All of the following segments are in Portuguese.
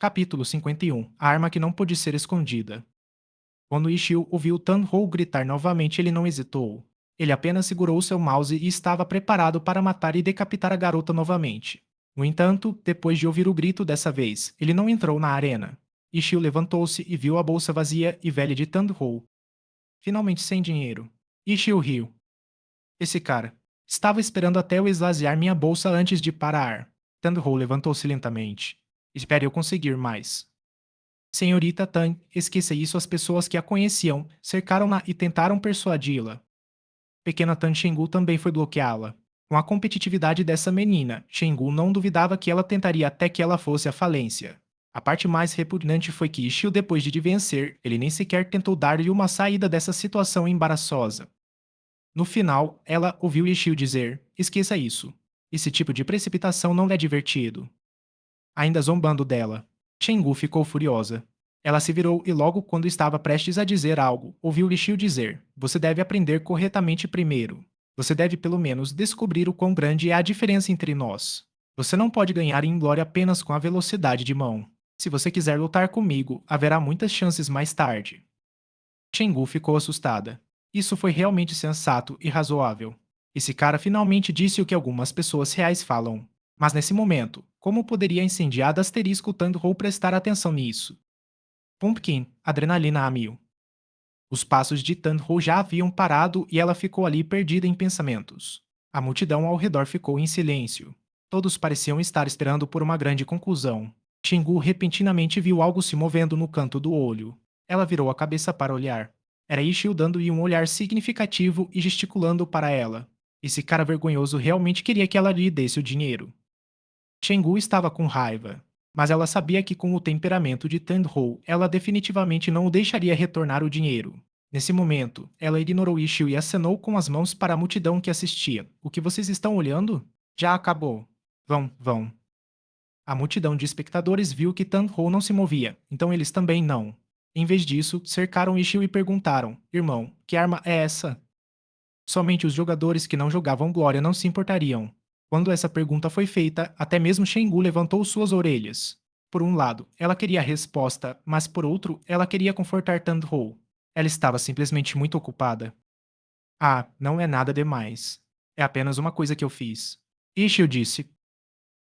Capítulo 51. A arma que não pôde ser escondida. Quando Ishio ouviu Tan-Hou gritar novamente, ele não hesitou. Ele apenas segurou seu mouse e estava preparado para matar e decapitar a garota novamente. No entanto, depois de ouvir o grito dessa vez, ele não entrou na arena. Ishio levantou-se e viu a bolsa vazia e velha de Tan-Hou. Finalmente sem dinheiro. Ishio riu. Esse cara. Estava esperando até eu esvaziar minha bolsa antes de parar. Tan-Hou levantou-se lentamente. Espere eu conseguir mais. Senhorita Tan, esqueça isso, as pessoas que a conheciam cercaram-na e tentaram persuadi-la. Pequena Tan Xingu também foi bloqueá-la. Com a competitividade dessa menina, Xingu não duvidava que ela tentaria até que ela fosse à falência. A parte mais repugnante foi que Ishio, depois de vencer, ele nem sequer tentou dar-lhe uma saída dessa situação embaraçosa. No final, ela ouviu Ishio dizer: esqueça isso. Esse tipo de precipitação não é divertido. Ainda zombando dela, Xingu ficou furiosa. Ela se virou e logo quando estava prestes a dizer algo, ouviu Lixio dizer: você deve aprender corretamente primeiro. Você deve pelo menos descobrir o quão grande é a diferença entre nós. Você não pode ganhar em glória apenas com a velocidade de mão. Se você quiser lutar comigo, haverá muitas chances mais tarde. Xingu ficou assustada. Isso foi realmente sensato e razoável. Esse cara finalmente disse o que algumas pessoas reais falam. Mas nesse momento, como poderia a incendiada asterisco Tandhou prestar atenção nisso? Pumpkin, adrenalina a mil. Os passos de Tandhou já haviam parado e ela ficou ali perdida em pensamentos. A multidão ao redor ficou em silêncio. Todos pareciam estar esperando por uma grande conclusão. Xingu repentinamente viu algo se movendo no canto do olho. Ela virou a cabeça para olhar. Era Ishio dando-lhe um olhar significativo e gesticulando para ela. Esse cara vergonhoso realmente queria que ela lhe desse o dinheiro. Xingu estava com raiva, mas ela sabia que com o temperamento de Tandhou, ela definitivamente não o deixaria retornar o dinheiro. Nesse momento, ela ignorou Ishio e acenou com as mãos para a multidão que assistia. O que vocês estão olhando? Já acabou. Vão, vão. A multidão de espectadores viu que Tandhou não se movia, então eles também não. Em vez disso, cercaram Ishio e perguntaram: Irmão, que arma é essa? Somente os jogadores que não jogavam Glória não se importariam. Quando essa pergunta foi feita, até mesmo Shengu levantou suas orelhas. Por um lado, ela queria a resposta, mas por outro, ela queria confortar Tandhou. Ela estava simplesmente muito ocupada. Ah, não é nada demais. É apenas uma coisa que eu fiz. Ishio disse.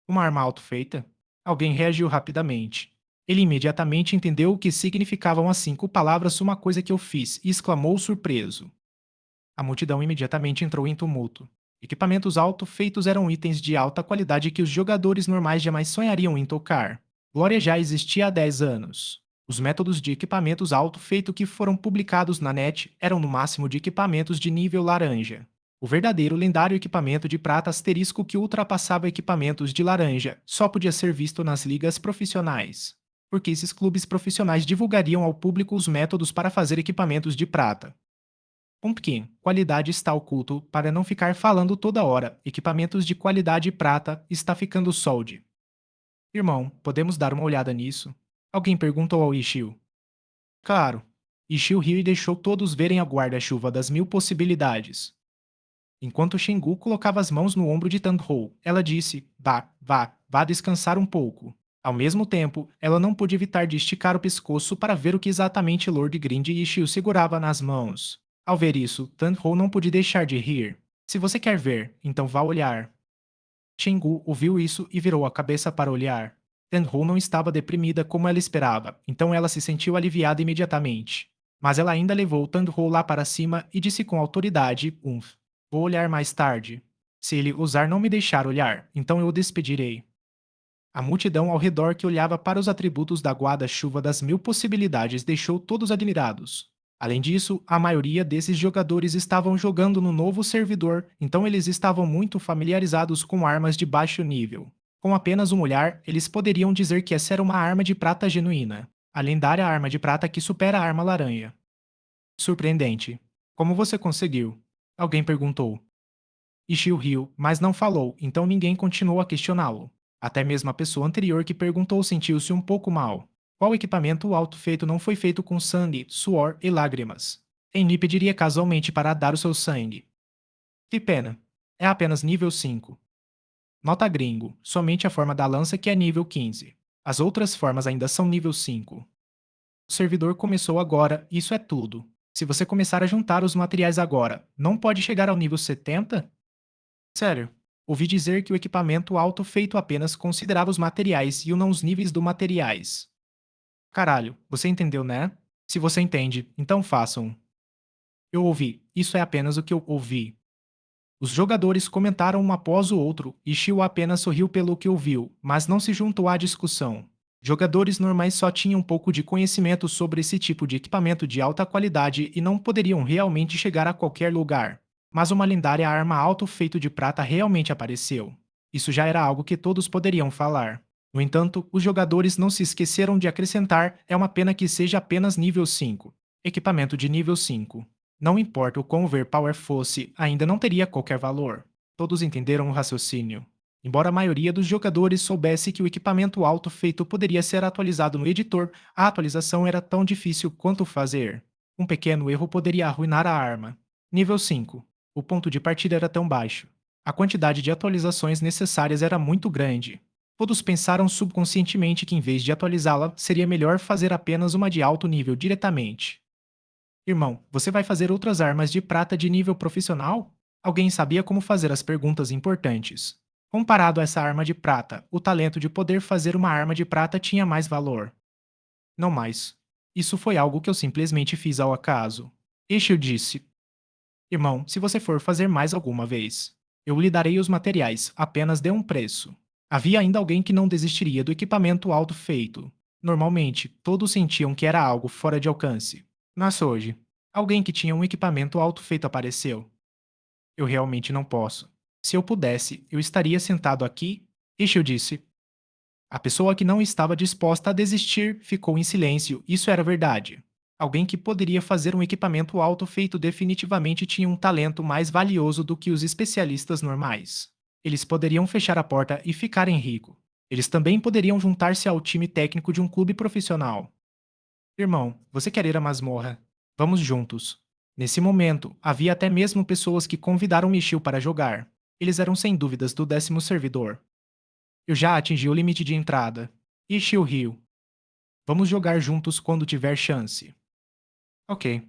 Uma arma auto-feita? Alguém reagiu rapidamente. Ele imediatamente entendeu o que significavam as 5 palavras uma coisa que eu fiz e exclamou surpreso. A multidão imediatamente entrou em tumulto. Equipamentos auto-feitos eram itens de alta qualidade que os jogadores normais jamais sonhariam em tocar. Glória já existia há 10 anos. Os métodos de equipamentos auto-feito que foram publicados na net eram no máximo de equipamentos de nível laranja. O verdadeiro lendário equipamento de prata asterisco que ultrapassava equipamentos de laranja só podia ser visto nas ligas profissionais, porque esses clubes profissionais divulgariam ao público os métodos para fazer equipamentos de prata. Pumpkin, qualidade está oculto para não ficar falando toda hora. Equipamentos de qualidade prata está ficando solde. Irmão, podemos dar uma olhada nisso? Alguém perguntou ao Ishio. Claro. Ishio riu e deixou todos verem a guarda-chuva das 1000 possibilidades. Enquanto Shengu colocava as mãos no ombro de Tandhou, ela disse: vá descansar um pouco. Ao mesmo tempo, ela não pôde evitar de esticar o pescoço para ver o que exatamente Lord Grind e Ishio segurava nas mãos. Ao ver isso, Tandhou não pôde deixar de rir. Se você quer ver, então vá olhar. Shengu ouviu isso e virou a cabeça para olhar. Tandhou não estava deprimida como ela esperava, então ela se sentiu aliviada imediatamente. Mas ela ainda levou Tandhou lá para cima e disse com autoridade: Vou olhar mais tarde. Se ele ousar não me deixar olhar, então eu o despedirei. A multidão ao redor que olhava para os atributos da guarda-chuva das 1000 possibilidades deixou todos admirados. Além disso, a maioria desses jogadores estavam jogando no novo servidor, então eles estavam muito familiarizados com armas de baixo nível. Com apenas um olhar, eles poderiam dizer que essa era uma arma de prata genuína, a lendária arma de prata que supera a arma laranja. Surpreendente. Como você conseguiu? Alguém perguntou. Ishio riu, mas não falou, então ninguém continuou a questioná-lo. Até mesmo a pessoa anterior que perguntou sentiu-se um pouco mal. Qual equipamento auto-feito não foi feito com sangue, suor e lágrimas? Enli pediria casualmente para dar o seu sangue. Que pena. É apenas nível 5. Nota gringo, somente a forma da lança que é nível 15. As outras formas ainda são nível 5. O servidor começou agora, isso é tudo. Se você começar a juntar os materiais agora, não pode chegar ao nível 70? Sério, ouvi dizer que o equipamento alto feito apenas considerava os materiais e não os níveis do materiais. Caralho, você entendeu, né? Se você entende, então façam. Eu ouvi, isso é apenas o que eu ouvi. Os jogadores comentaram um após o outro e Shio apenas sorriu pelo que ouviu, mas não se juntou à discussão. Jogadores normais só tinham um pouco de conhecimento sobre esse tipo de equipamento de alta qualidade e não poderiam realmente chegar a qualquer lugar. Mas uma lendária arma alto feito de prata realmente apareceu. Isso já era algo que todos poderiam falar. No entanto, os jogadores não se esqueceram de acrescentar: é uma pena que seja apenas nível 5. Equipamento de nível 5. Não importa o quão overpower fosse, ainda não teria qualquer valor. Todos entenderam o raciocínio. Embora a maioria dos jogadores soubesse que o equipamento alto feito poderia ser atualizado no editor, a atualização era tão difícil quanto fazer. Um pequeno erro poderia arruinar a arma. Nível 5. O ponto de partida era tão baixo. A quantidade de atualizações necessárias era muito grande. Todos pensaram subconscientemente que, em vez de atualizá-la, seria melhor fazer apenas uma de alto nível diretamente. Irmão, você vai fazer outras armas de prata de nível profissional? Alguém sabia como fazer as perguntas importantes. Comparado a essa arma de prata, o talento de poder fazer uma arma de prata tinha mais valor. Não mais. Isso foi algo que eu simplesmente fiz ao acaso. Ishio disse: Irmão, se você for fazer mais alguma vez, eu lhe darei os materiais, apenas dê um preço. Havia ainda alguém que não desistiria do equipamento alto feito. Normalmente, todos sentiam que era algo fora de alcance. Mas hoje, alguém que tinha um equipamento alto feito apareceu. Eu realmente não posso. Se eu pudesse, eu estaria sentado aqui. Ishio disse. A pessoa que não estava disposta a desistir ficou em silêncio, isso era verdade. Alguém que poderia fazer um equipamento alto feito definitivamente tinha um talento mais valioso do que os especialistas normais. Eles poderiam fechar a porta e ficarem ricos. Eles também poderiam juntar-se ao time técnico de um clube profissional. Irmão, você quer ir à masmorra? Vamos juntos. Nesse momento, havia até mesmo pessoas que convidaram Michiel para jogar. Eles eram sem dúvidas do 10º servidor. Eu já atingi o limite de entrada. Ishio riu. Vamos jogar juntos quando tiver chance. Ok.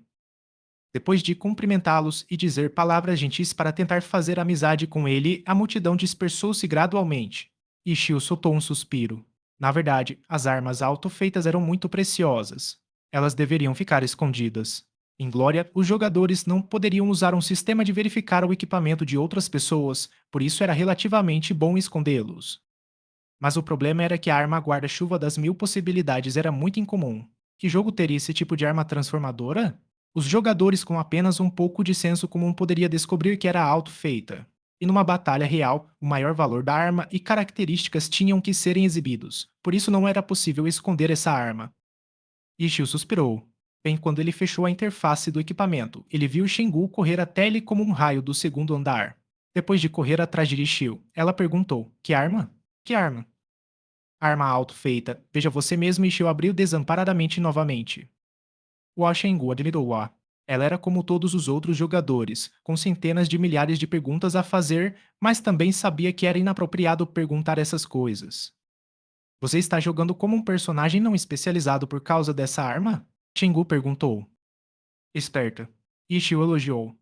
Depois de cumprimentá-los e dizer palavras gentis para tentar fazer amizade com ele, a multidão dispersou-se gradualmente. Ishio soltou um suspiro. Na verdade, as armas auto-feitas eram muito preciosas. Elas deveriam ficar escondidas. Em Glória, os jogadores não poderiam usar um sistema de verificar o equipamento de outras pessoas, por isso era relativamente bom escondê-los. Mas o problema era que a arma guarda-chuva das 1000 possibilidades era muito incomum. Que jogo teria esse tipo de arma transformadora? Os jogadores com apenas um pouco de senso comum poderiam descobrir que era auto-feita. E numa batalha real, o maior valor da arma e características tinham que serem exibidos, por isso não era possível esconder essa arma. Ishio suspirou. Bem quando ele fechou a interface do equipamento, ele viu Shengu correr até ele como um raio do segundo andar. Depois de correr atrás de Ishio, ela perguntou: Que arma? Que arma? Arma auto-feita. Veja você mesmo, Ishio abriu desamparadamente novamente. Hua Shengu admirou-a. Ela era como todos os outros jogadores, com centenas de milhares de perguntas a fazer, mas também sabia que era inapropriado perguntar essas coisas. Você está jogando como um personagem não especializado por causa dessa arma? Shengu perguntou. Esperta. Ishio elogiou.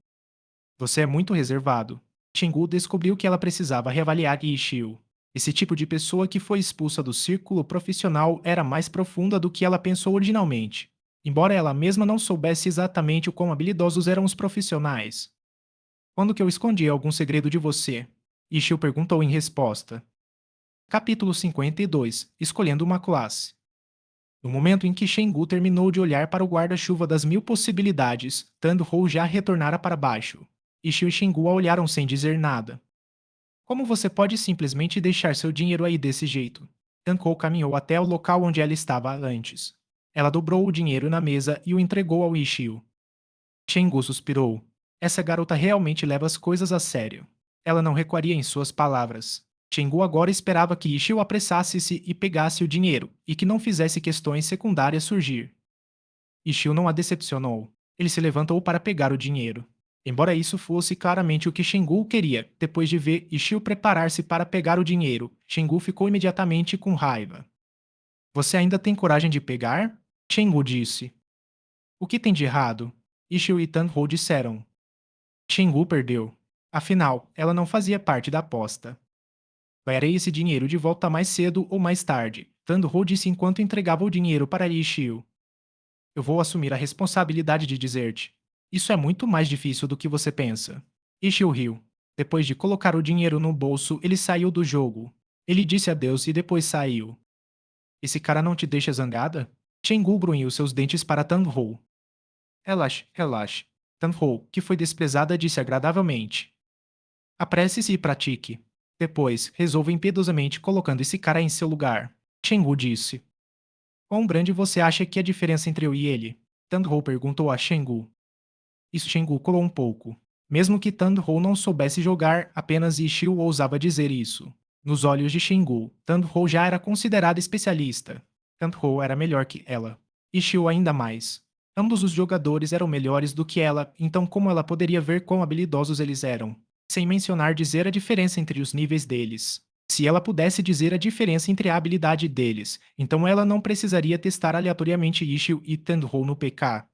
Você é muito reservado. Shengu descobriu que ela precisava reavaliar Ishio. Esse tipo de pessoa que foi expulsa do círculo profissional era mais profunda do que ela pensou originalmente. Embora ela mesma não soubesse exatamente o quão habilidosos eram os profissionais. Quando que eu escondi algum segredo de você? Ishio perguntou em resposta. Capítulo 52. Escolhendo uma classe. No momento em que Shengu terminou de olhar para o guarda-chuva das 1000 possibilidades, Tandhou já retornara para baixo. Ishio e Shengu a olharam sem dizer nada. Como você pode simplesmente deixar seu dinheiro aí desse jeito? Tandhou caminhou até o local onde ela estava antes. Ela dobrou o dinheiro na mesa e o entregou ao Ishio. Shengu suspirou. Essa garota realmente leva as coisas a sério. Ela não recuaria em suas palavras. Shengu agora esperava que Ishio apressasse-se e pegasse o dinheiro, e que não fizesse questões secundárias surgir. Ishio não a decepcionou. Ele se levantou para pegar o dinheiro. Embora isso fosse claramente o que Shengu queria, depois de ver Ishio preparar-se para pegar o dinheiro, Shengu ficou imediatamente com raiva. Você ainda tem coragem de pegar? Chenggu disse. O que tem de errado? Ishiu e Tan-Ho disseram. Chenggu perdeu. Afinal, ela não fazia parte da aposta. Ganharei esse dinheiro de volta mais cedo ou mais tarde, Tan-Ho disse enquanto entregava o dinheiro para Ishiu. Eu vou assumir a responsabilidade de dizer-te. Isso é muito mais difícil do que você pensa. Ishiu riu. Depois de colocar o dinheiro no bolso, ele saiu do jogo. Ele disse adeus e depois saiu. Esse cara não te deixa zangada? Chenggu grunhiu seus dentes para Tan-Ho. Relaxe, relaxe. Tan-Ho, que foi desprezada, disse agradavelmente. Apresse-se e pratique. Depois, resolva impiedosamente colocando esse cara em seu lugar. Chenggu disse. Quão grande você acha que é a diferença entre eu e ele? Tan-Ho perguntou a Chenggu. Isso Chenggu colou um pouco. Mesmo que Tan-Ho não soubesse jogar, apenas Ishiu ousava dizer isso. Nos olhos de Chenggu, Tan-Ho já era considerada especialista. Tan-Ho era melhor que ela. Ishiu ainda mais. Ambos os jogadores eram melhores do que ela, então como ela poderia ver quão habilidosos eles eram? Sem mencionar dizer a diferença entre os níveis deles. Se ela pudesse dizer a diferença entre a habilidade deles, então ela não precisaria testar aleatoriamente Ishiu e Tan-Ho no PK.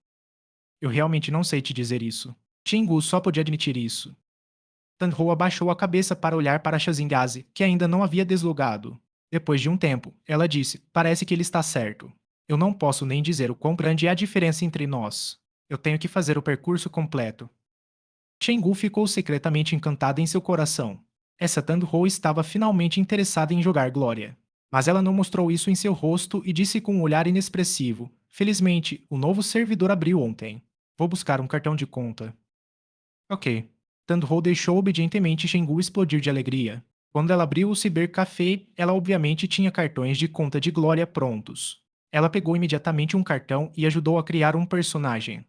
Eu realmente não sei te dizer isso. Chingu só podia admitir isso. Tanho abaixou a cabeça para olhar para Shazingazi, que ainda não havia deslogado. Depois de um tempo, ela disse: Parece que ele está certo. Eu não posso nem dizer o quão grande é a diferença entre nós. Eu tenho que fazer o percurso completo. Chengu ficou secretamente encantada em seu coração. Essa Tanho estava finalmente interessada em jogar Glória. Mas ela não mostrou isso em seu rosto e disse com um olhar inexpressivo: Felizmente, o novo servidor abriu ontem. Vou buscar um cartão de conta. Ok. Tandho deixou obedientemente Shengu explodir de alegria. Quando ela abriu o cibercafé, ela obviamente tinha cartões de conta de Glória prontos. Ela pegou imediatamente um cartão e ajudou a criar um personagem.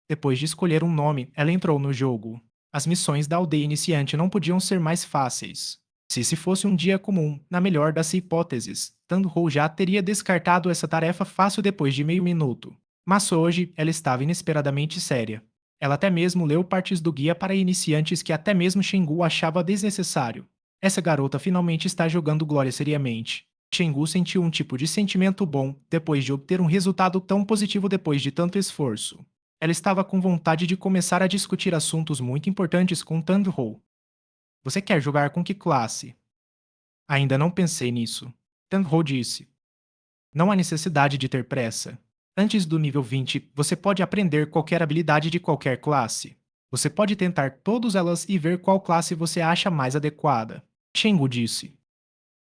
Depois de escolher um nome, ela entrou no jogo. As missões da aldeia iniciante não podiam ser mais fáceis. Se esse fosse um dia comum, na melhor das hipóteses, Tandho já teria descartado essa tarefa fácil depois de meio minuto. Mas hoje, ela estava inesperadamente séria. Ela até mesmo leu partes do guia para iniciantes que até mesmo Shengu achava desnecessário. Essa garota finalmente está jogando Glória seriamente. Shengu sentiu um tipo de sentimento bom depois de obter um resultado tão positivo depois de tanto esforço. Ela estava com vontade de começar a discutir assuntos muito importantes com Tandho. Você quer jogar com que classe? Ainda não pensei nisso. Tandho disse. Não há necessidade de ter pressa. Antes do nível 20, você pode aprender qualquer habilidade de qualquer classe. Você pode tentar todas elas e ver qual classe você acha mais adequada. Shengu disse.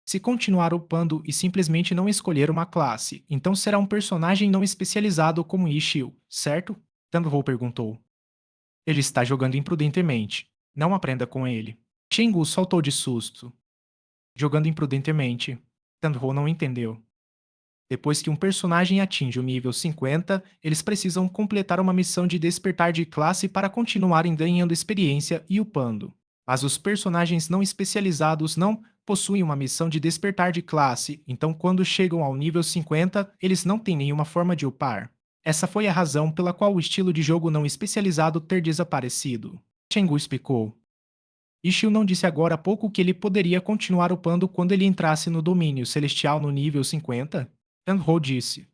Se continuar upando e simplesmente não escolher uma classe, então será um personagem não especializado como Ishiu, certo? Tandho perguntou. Ele está jogando imprudentemente. Não aprenda com ele. Shengu saltou de susto. Jogando imprudentemente. Tandho não entendeu. Depois que um personagem atinge o nível 50, eles precisam completar uma missão de despertar de classe para continuarem ganhando experiência e upando. Mas os personagens não especializados não possuem uma missão de despertar de classe, então quando chegam ao nível 50, eles não têm nenhuma forma de upar. Essa foi a razão pela qual o estilo de jogo não especializado ter desaparecido. Chengu explicou. Ishiu não disse agora há pouco que ele poderia continuar upando quando ele entrasse no domínio celestial no nível 50? Tandho disse.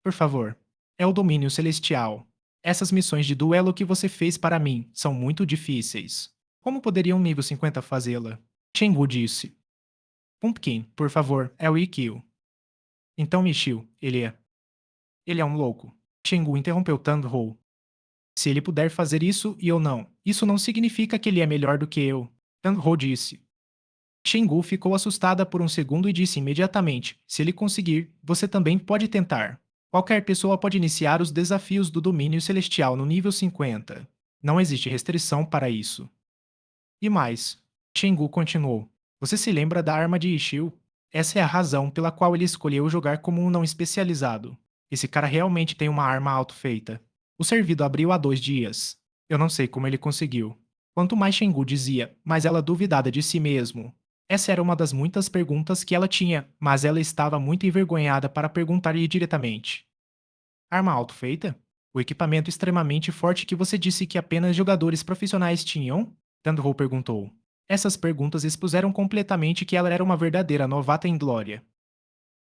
Por favor, é o domínio celestial. Essas missões de duelo que você fez para mim são muito difíceis. Como poderia um nível 50 fazê-la? Chengu disse. Pumpkin, por favor, é o Ikkyu. Então Ishiu, ele é. Ele é um louco. Chengu interrompeu Tandho. Se ele puder fazer isso e eu não, isso não significa que ele é melhor do que eu. Tandho disse. Shengu ficou assustada por um segundo e disse imediatamente: Se ele conseguir, você também pode tentar. Qualquer pessoa pode iniciar os desafios do domínio celestial no nível 50. Não existe restrição para isso. E mais, Shengu continuou: Você se lembra da arma de Ishiu? Essa é a razão pela qual ele escolheu jogar como um não especializado. Esse cara realmente tem uma arma auto-feita. O servido abriu há 2 dias. Eu não sei como ele conseguiu. Quanto mais Shengu dizia, mais ela duvidava de si mesmo. Essa era uma das muitas perguntas que ela tinha, mas ela estava muito envergonhada para perguntar-lhe diretamente. Arma auto-feita? O equipamento extremamente forte que você disse que apenas jogadores profissionais tinham? Tandho perguntou. Essas perguntas expuseram completamente que ela era uma verdadeira novata em Glória.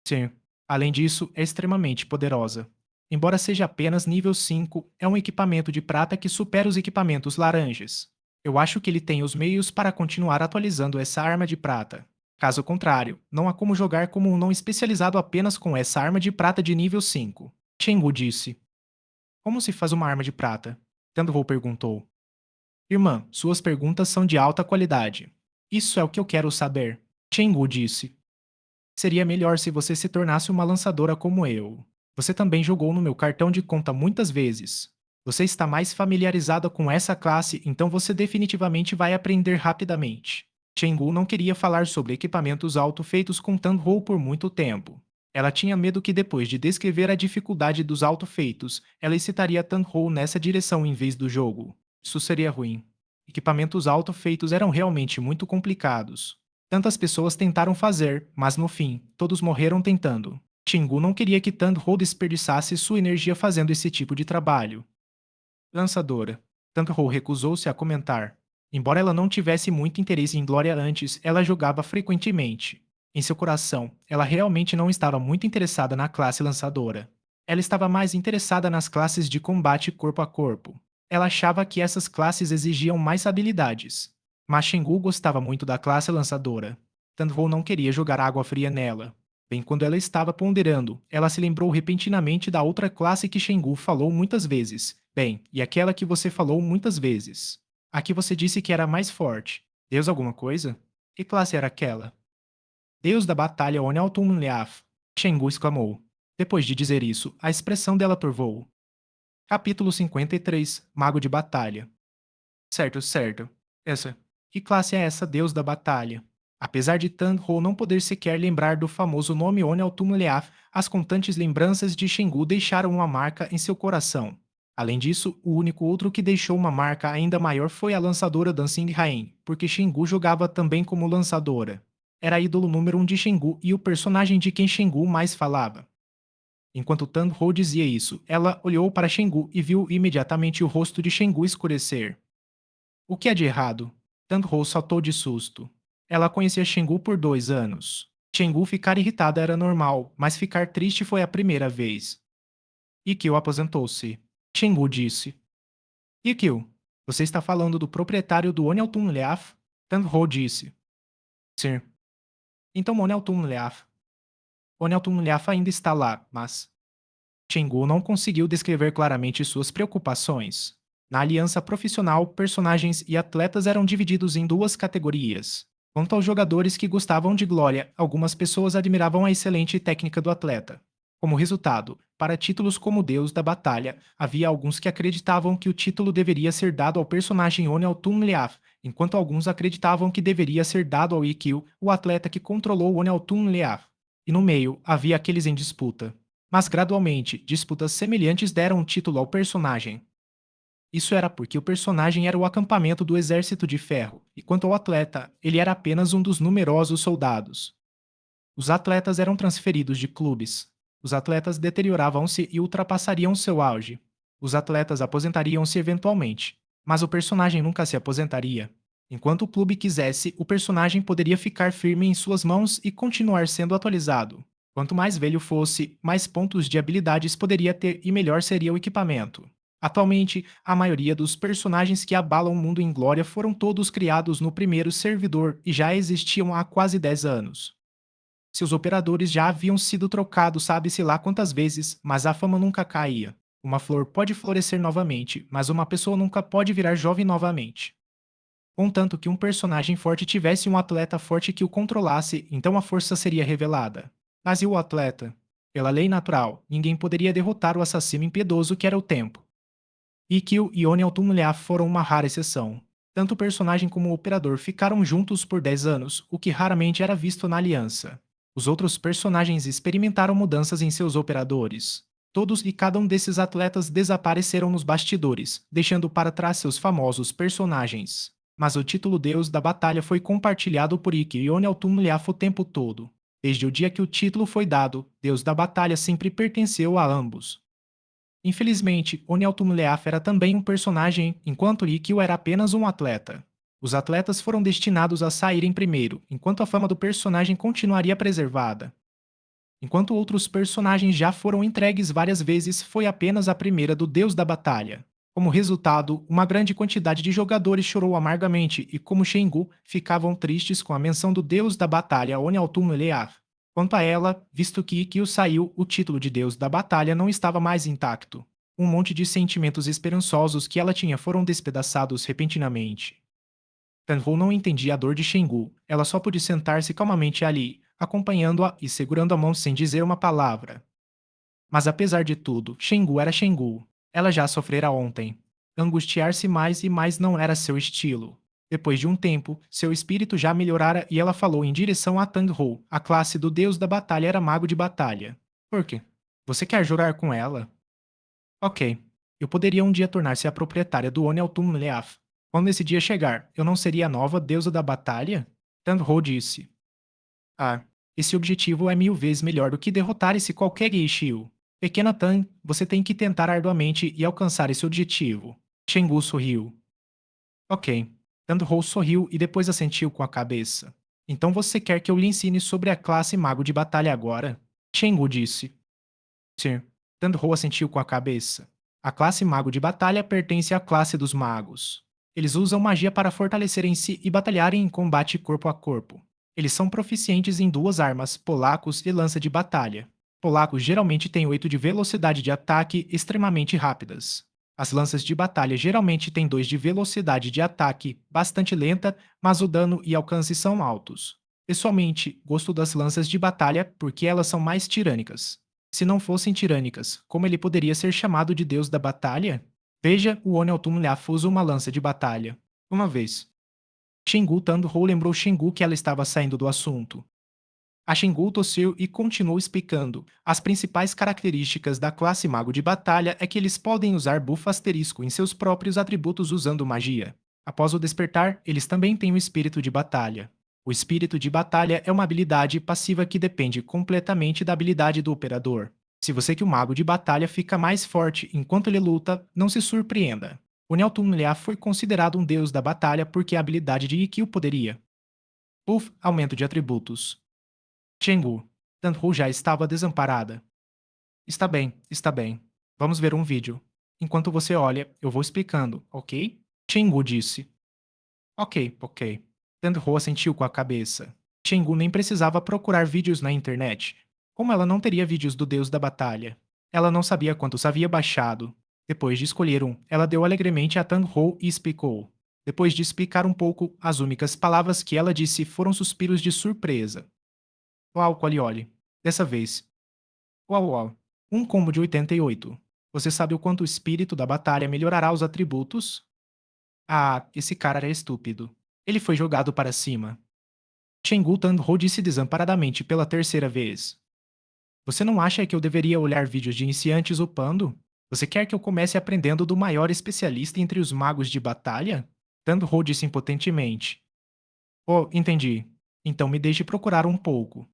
Sim. Além disso, é extremamente poderosa. Embora seja apenas nível 5, é um equipamento de prata que supera os equipamentos laranjas. Eu acho que ele tem os meios para continuar atualizando essa arma de prata. Caso contrário, não há como jogar como um não especializado apenas com essa arma de prata de nível 5. Chengu disse. Como se faz uma arma de prata? Tandro perguntou. Irmã, suas perguntas são de alta qualidade. Isso é o que eu quero saber. Chengu disse. Seria melhor se você se tornasse uma lançadora como eu. Você também jogou no meu cartão de conta muitas vezes. Você está mais familiarizada com essa classe, então você definitivamente vai aprender rapidamente. Chenggu não queria falar sobre equipamentos auto-feitos com Tanhou por muito tempo. Ela tinha medo que depois de descrever a dificuldade dos auto-feitos, ela excitaria Tanhou nessa direção em vez do jogo. Isso seria ruim. Equipamentos auto-feitos eram realmente muito complicados. Tantas pessoas tentaram fazer, mas no fim, todos morreram tentando. Chingu não queria que Tandho desperdiçasse sua energia fazendo esse tipo de trabalho. Lançadora. Tandho recusou-se a comentar. Embora ela não tivesse muito interesse em Glória antes, ela jogava frequentemente. Em seu coração, ela realmente não estava muito interessada na classe lançadora. Ela estava mais interessada nas classes de combate corpo a corpo. Ela achava que essas classes exigiam mais habilidades. Mas Shengu gostava muito da classe lançadora. Tandho não queria jogar água fria nela. Bem quando ela estava ponderando, ela se lembrou repentinamente da outra classe que Shengu falou muitas vezes. Bem, e aquela que você falou muitas vezes. A que você disse que era mais forte. Deus alguma coisa? Que classe era aquela? Deus da batalha Oneltum Leaf. Shengu exclamou. Depois de dizer isso, a expressão dela turvou. Capítulo 53. Mago de Batalha. Certo, certo. Essa. Que classe é essa Deus da Batalha? Apesar de Tan-Ho não poder sequer lembrar do famoso nome Onel-Tum-Leaf, as constantes lembranças de Shengu deixaram uma marca em seu coração. Além disso, o único outro que deixou uma marca ainda maior foi a lançadora Dancing Rain, porque Shengu jogava também como lançadora. Era ídolo número 1 de Shengu e o personagem de quem Shengu mais falava. Enquanto Tan-Ho dizia isso, ela olhou para Shengu e viu imediatamente o rosto de Shengu escurecer. O que é de errado? Tandho saltou de susto. Ela conhecia Shengu por 2 anos. Shengu ficar irritada era normal, mas ficar triste foi a primeira vez. Ikkyo aposentou-se. Shengu disse. Ikkyo, você está falando do proprietário do Oneltun Leaf? Tandho disse. Sim. Então Oneltun Leaf. Oneltun Leaf ainda está lá, mas... Shengu não conseguiu descrever claramente suas preocupações. Na aliança profissional, personagens e atletas eram divididos em duas categorias. Quanto aos jogadores que gostavam de glória, algumas pessoas admiravam a excelente técnica do atleta. Como resultado, para títulos como Deus da Batalha, havia alguns que acreditavam que o título deveria ser dado ao personagem Onel Tunleaf, enquanto alguns acreditavam que deveria ser dado ao Ikkyo, o atleta que controlou Onel Tunleaf. E no meio, havia aqueles em disputa. Mas gradualmente, disputas semelhantes deram o título ao personagem. Isso era porque o personagem era o acampamento do Exército de Ferro, e quanto ao atleta, ele era apenas um dos numerosos soldados. Os atletas eram transferidos de clubes. Os atletas deterioravam-se e ultrapassariam seu auge. Os atletas aposentariam-se eventualmente, mas o personagem nunca se aposentaria. Enquanto o clube quisesse, o personagem poderia ficar firme em suas mãos e continuar sendo atualizado. Quanto mais velho fosse, mais pontos de habilidades poderia ter e melhor seria o equipamento. Atualmente, a maioria dos personagens que abalam o mundo em glória foram todos criados no primeiro servidor e já existiam há quase 10 anos. Seus operadores já haviam sido trocados sabe-se lá quantas vezes, mas a fama nunca caía. Uma flor pode florescer novamente, mas uma pessoa nunca pode virar jovem novamente. Contanto que um personagem forte tivesse um atleta forte que o controlasse, então a força seria revelada. Mas e o atleta? Pela lei natural, ninguém poderia derrotar o assassino impiedoso que era o tempo. Ikkyo e Oneltumlea foram uma rara exceção. Tanto o personagem como o operador ficaram juntos por 10 anos, o que raramente era visto na aliança. Os outros personagens experimentaram mudanças em seus operadores. Todos e cada um desses atletas desapareceram nos bastidores, deixando para trás seus famosos personagens. Mas o título Deus da Batalha foi compartilhado por Ikkyo e Oneltumlea o tempo todo. Desde o dia que o título foi dado, Deus da Batalha sempre pertenceu a ambos. Infelizmente, Oneltum Leaf era também um personagem, enquanto Ikkyo era apenas um atleta. Os atletas foram destinados a saírem primeiro, enquanto a fama do personagem continuaria preservada. Enquanto outros personagens já foram entregues várias vezes, foi apenas a primeira do deus da batalha. Como resultado, uma grande quantidade de jogadores chorou amargamente e, como Shengu, ficavam tristes com a menção do deus da batalha Onyautun Elear. Quanto a ela, visto que Ikkyo saiu, o título de deus da batalha não estava mais intacto. Um monte de sentimentos esperançosos que ela tinha foram despedaçados repentinamente. Tenho não entendia a dor de Shengu. Ela só pôde sentar-se calmamente ali, acompanhando-a e segurando a mão sem dizer uma palavra. Mas apesar de tudo, Shengu era Shengu. Ela já sofrera ontem. Angustiar-se mais e mais não era seu estilo. Depois de um tempo, seu espírito já melhorara e ela falou em direção a Tang-ho. A classe do deus da batalha era mago de batalha. Por quê? Você quer jurar com ela? Ok. Eu poderia um dia tornar-se a proprietária do Oneltum Leaf. Quando esse dia chegar, eu não seria a nova deusa da batalha? Tang-ho disse. Ah, esse objetivo é 1000 vezes melhor do que derrotar esse qualquer Geishiu. Pequena Tan, você tem que tentar arduamente e alcançar esse objetivo. Shengu sorriu. Ok. Tandho sorriu e depois assentiu com a cabeça. Então você quer que eu lhe ensine sobre a classe mago de batalha agora? Shengu disse. Sim. Tandho assentiu com a cabeça. A classe mago de batalha pertence à classe dos magos. Eles usam magia para fortalecerem si e batalharem em combate corpo a corpo. Eles são proficientes em duas armas, polacos e lança de batalha. Polacos geralmente têm 8 de velocidade de ataque extremamente rápidas. As lanças de batalha geralmente têm 2 de velocidade de ataque bastante lenta, mas o dano e alcance são altos. Pessoalmente, gosto das lanças de batalha porque elas são mais tirânicas. Se não fossem tirânicas, como ele poderia ser chamado de deus da batalha? Veja, o Oneltum Lhaf usa uma lança de batalha. Uma vez. Shengu Tandho lembrou Shengu que ela estava saindo do assunto. A Shengu tossiu e continuou explicando. As principais características da classe mago de batalha é que eles podem usar buff asterisco em seus próprios atributos usando magia. Após o despertar, eles também têm o espírito de batalha. O espírito de batalha é uma habilidade passiva que depende completamente da habilidade do operador. Se você que o mago de batalha fica mais forte enquanto ele luta, não se surpreenda. O Neltun Lhá foi considerado um deus da batalha porque a habilidade de Ikkyo poderia. Buff, aumento de atributos. Chenggu. Danhu já estava desamparada. Está bem, está bem. Vamos ver um vídeo. Enquanto você olha, eu vou explicando, ok? Chenggu disse. Ok, ok. Danhu assentiu com a cabeça. Chenggu nem precisava procurar vídeos na internet. Como ela não teria vídeos do deus da batalha? Ela não sabia quantos havia baixado. Depois de escolher um, ela deu alegremente a Tang-ho e explicou. Depois de explicar um pouco, as únicas palavras que ela disse foram suspiros de surpresa. Uau, Qualioli. Dessa vez. Uau, uau. Um combo de 88. Você sabe o quanto o espírito da batalha melhorará os atributos? Ah, esse cara era estúpido. Ele foi jogado para cima. Chenggu Tandho disse desamparadamente pela terceira vez. Você não acha que eu deveria olhar vídeos de iniciantes upando? Você quer que eu comece aprendendo do maior especialista entre os magos de batalha? Tandho disse impotentemente. Oh, entendi. Então me deixe procurar um pouco.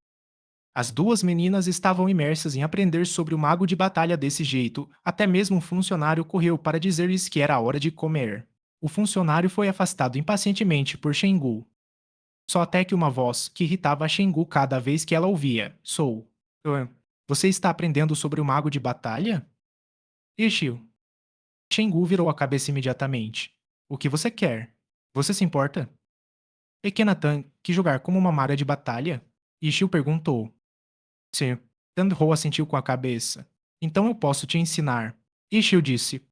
As duas meninas estavam imersas em aprender sobre o mago de batalha desse jeito, até mesmo um funcionário correu para dizer-lhes que era hora de comer. O funcionário foi afastado impacientemente por Shengu. Só até que uma voz, que irritava a Shengu cada vez que ela ouvia, sou. Você está aprendendo sobre o mago de batalha? Ishio. Shengu virou a cabeça imediatamente. O que você quer? Você se importa? Pequena Tan, que jogar como uma maga de batalha? Ishio perguntou. Sim. Tandho assentiu com a cabeça. Então eu posso te ensinar. Ishio disse.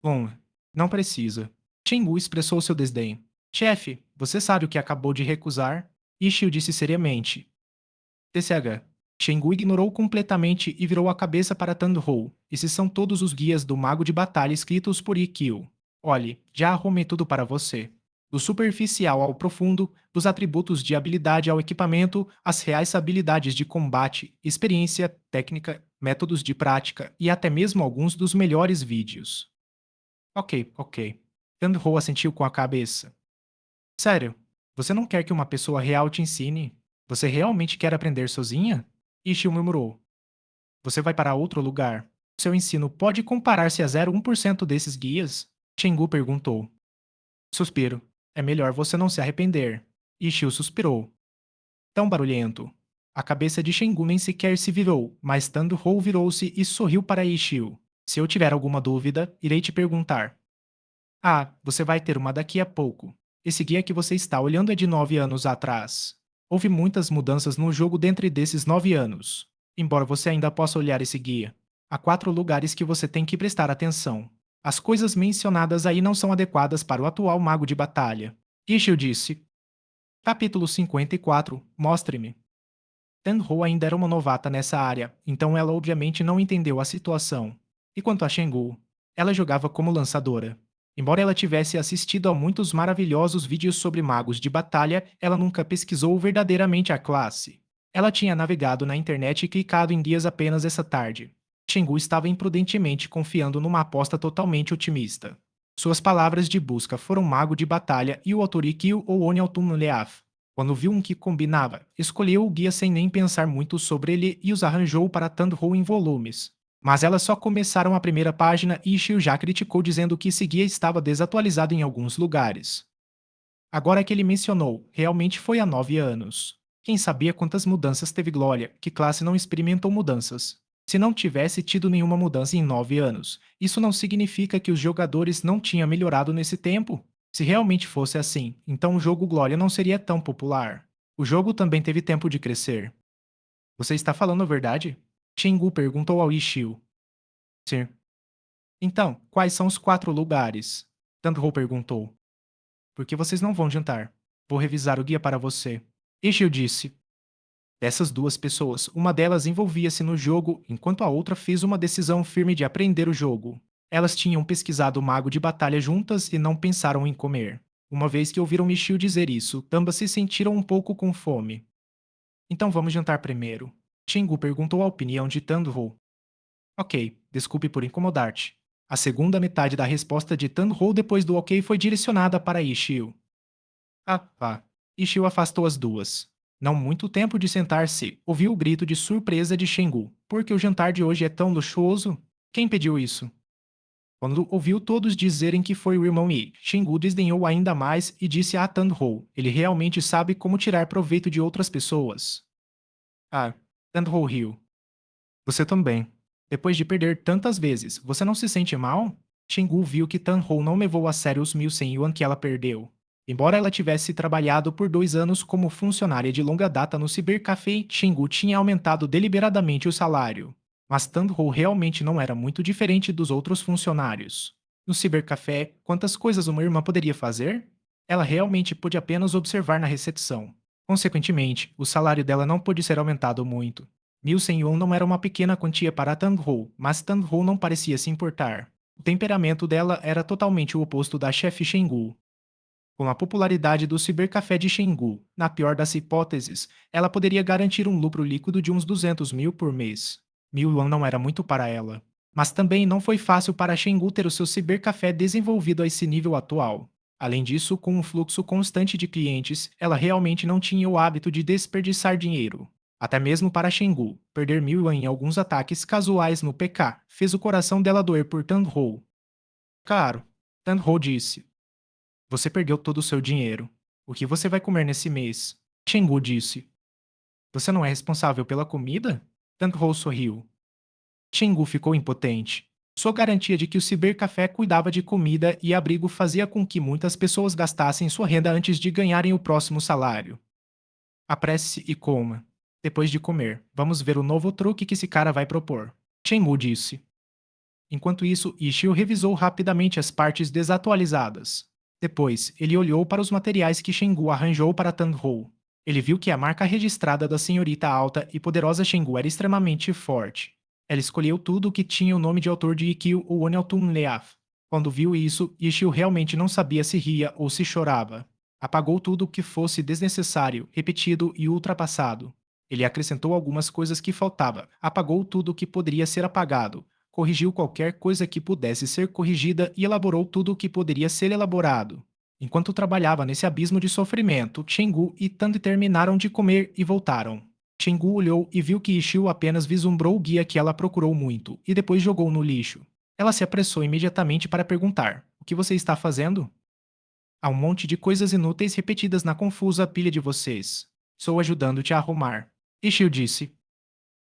Bom, não precisa. Chengu expressou seu desdém. Chefe, você sabe o que acabou de recusar? Ishio disse seriamente. TCH. Chengu ignorou completamente e virou a cabeça para Tandho. Esses são todos os guias do mago de batalha escritos por Ikkyo. Olhe, já arrumei tudo para você. Do superficial ao profundo, dos atributos de habilidade ao equipamento, as reais habilidades de combate, experiência, técnica, métodos de prática e até mesmo alguns dos melhores vídeos. Ok, ok. Tandho assentiu com a cabeça. Sério, você não quer que uma pessoa real te ensine? Você realmente quer aprender sozinha? Ishio murmurou. Você vai para outro lugar. Seu ensino pode comparar-se a 0,1% desses guias? Chengu perguntou. Suspiro. É melhor você não se arrepender. Ishio suspirou. Tão barulhento. A cabeça de Shengu nem sequer se virou, mas Tandhou virou-se e sorriu para Ishiu. Se eu tiver alguma dúvida, irei te perguntar. Ah, você vai ter uma daqui a pouco. Esse guia que você está olhando é de 9 anos atrás. Houve muitas mudanças no jogo dentro desses 9 anos. Embora você ainda possa olhar esse guia, há 4 lugares que você tem que prestar atenção. As coisas mencionadas aí não são adequadas para o atual mago de batalha. Ishio disse. Capítulo 54. Mostre-me. Tenho ainda era uma novata nessa área, então ela obviamente não entendeu a situação. E quanto a Shengu, ela jogava como lançadora. Embora ela tivesse assistido a muitos maravilhosos vídeos sobre magos de batalha, ela nunca pesquisou verdadeiramente a classe. Ela tinha navegado na internet e clicado em guias apenas essa tarde. Shengu estava imprudentemente confiando numa aposta totalmente otimista. Suas palavras de busca foram mago de batalha e o Otorikyu ou Onyaltun Leaf. Quando viu um que combinava, escolheu o guia sem nem pensar muito sobre ele e os arranjou para Tandhou em volumes. Mas elas só começaram a primeira página e Ishio já criticou dizendo que esse guia estava desatualizado em alguns lugares. Agora que ele mencionou, realmente foi há 9 anos. Quem sabia quantas mudanças teve Glória, que classe não experimentou mudanças? Se não tivesse tido nenhuma mudança em 9 anos, isso não significa que os jogadores não tinham melhorado nesse tempo? Se realmente fosse assim, então o jogo Glória não seria tão popular. O jogo também teve tempo de crescer. Você está falando a verdade? Chingu perguntou ao Ishio. Sim. Então, quais são os 4 lugares? Tandro perguntou. Porque vocês não vão jantar. Vou revisar o guia para você. Ishio disse. Dessas 2 pessoas, uma delas envolvia-se no jogo, enquanto a outra fez uma decisão firme de aprender o jogo. Elas tinham pesquisado o mago de batalha juntas e não pensaram em comer. Uma vez que ouviram Michio dizer isso, ambas se sentiram um pouco com fome. Então vamos jantar primeiro. Chingu perguntou a opinião de Tandro. Ok, desculpe por incomodar-te. A segunda metade da resposta de Tandro depois do ok foi direcionada para Ishio. Ah, vá. Ishio afastou as duas. Não muito tempo de sentar-se, ouviu o grito de surpresa de Shengu. Por que o jantar de hoje é tão luxuoso? Quem pediu isso? Quando ouviu todos dizerem que foi o irmão Yi, Shengu desdenhou ainda mais e disse a Tandhou: ele realmente sabe como tirar proveito de outras pessoas. Ah, Tandhou riu. Você também. Depois de perder tantas vezes, você não se sente mal? Shengu viu que Tandhou não levou a sério os 1.100 yuan que ela perdeu. Embora ela tivesse trabalhado por 2 anos como funcionária de longa data no cibercafé, Shengu tinha aumentado deliberadamente o salário. Mas Tandhou realmente não era muito diferente dos outros funcionários. No cibercafé, quantas coisas uma irmã poderia fazer? Ela realmente pôde apenas observar na recepção. Consequentemente, o salário dela não pôde ser aumentado muito. 1.100 yuan não era uma pequena quantia para Tandhou, mas Tandhou não parecia se importar. O temperamento dela era totalmente o oposto da chefe Shengu. Com a popularidade do cibercafé de Xingu, na pior das hipóteses, ela poderia garantir um lucro líquido de uns 200 mil por mês. 1.000 yuan não era muito para ela. Mas também não foi fácil para Xingu ter o seu cibercafé desenvolvido a esse nível atual. Além disso, com um fluxo constante de clientes, ela realmente não tinha o hábito de desperdiçar dinheiro. Até mesmo para Xingu, perder 1.000 yuan em alguns ataques casuais no PK fez o coração dela doer por Tandhou. Caro, Tandhou disse. Você perdeu todo o seu dinheiro. O que você vai comer nesse mês? Chenggu disse. Você não é responsável pela comida? Tanghou sorriu. Chenggu ficou impotente. Sua garantia de que o cibercafé cuidava de comida e abrigo fazia com que muitas pessoas gastassem sua renda antes de ganharem o próximo salário. Apresse-se e coma. Depois de comer, vamos ver o novo truque que esse cara vai propor. Chenggu disse. Enquanto isso, Ishio revisou rapidamente as partes desatualizadas. Depois, ele olhou para os materiais que Shengu arranjou para Tandhou. Ele viu que a marca registrada da senhorita alta e poderosa Shengu era extremamente forte. Ela escolheu tudo o que tinha o nome de autor de Ikkyu ou Oneltun Leaf. Quando viu isso, Ishio realmente não sabia se ria ou se chorava. Apagou tudo o que fosse desnecessário, repetido e ultrapassado. Ele acrescentou algumas coisas que faltava, apagou tudo o que poderia ser apagado, corrigiu qualquer coisa que pudesse ser corrigida e elaborou tudo o que poderia ser elaborado. Enquanto trabalhava nesse abismo de sofrimento, Chenggu e Tand terminaram de comer e voltaram. Chenggu olhou e viu que Ishio apenas vislumbrou o guia que ela procurou muito e depois jogou no lixo. Ela se apressou imediatamente para perguntar: o que você está fazendo? Há um monte de coisas inúteis repetidas na confusa pilha de vocês. Estou ajudando-te a arrumar. Ishio disse.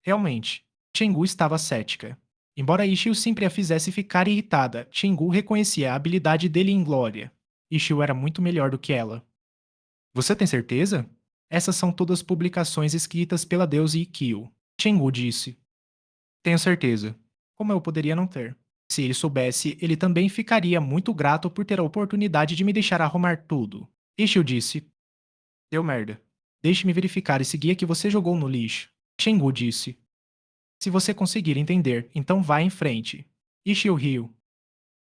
Realmente. Chenggu estava cética. Embora Ishio sempre a fizesse ficar irritada, Chenggu reconhecia a habilidade dele em glória. Ishio era muito melhor do que ela. Você tem certeza? Essas são todas publicações escritas pela deusa Ikkyo. Chenggu disse. Tenho certeza. Como eu poderia não ter? Se ele soubesse, ele também ficaria muito grato por ter a oportunidade de me deixar arrumar tudo. Ishio disse. Deu merda. Deixe-me verificar esse guia que você jogou no lixo. Chenggu disse. Se você conseguir entender, então vá em frente. Ishio riu.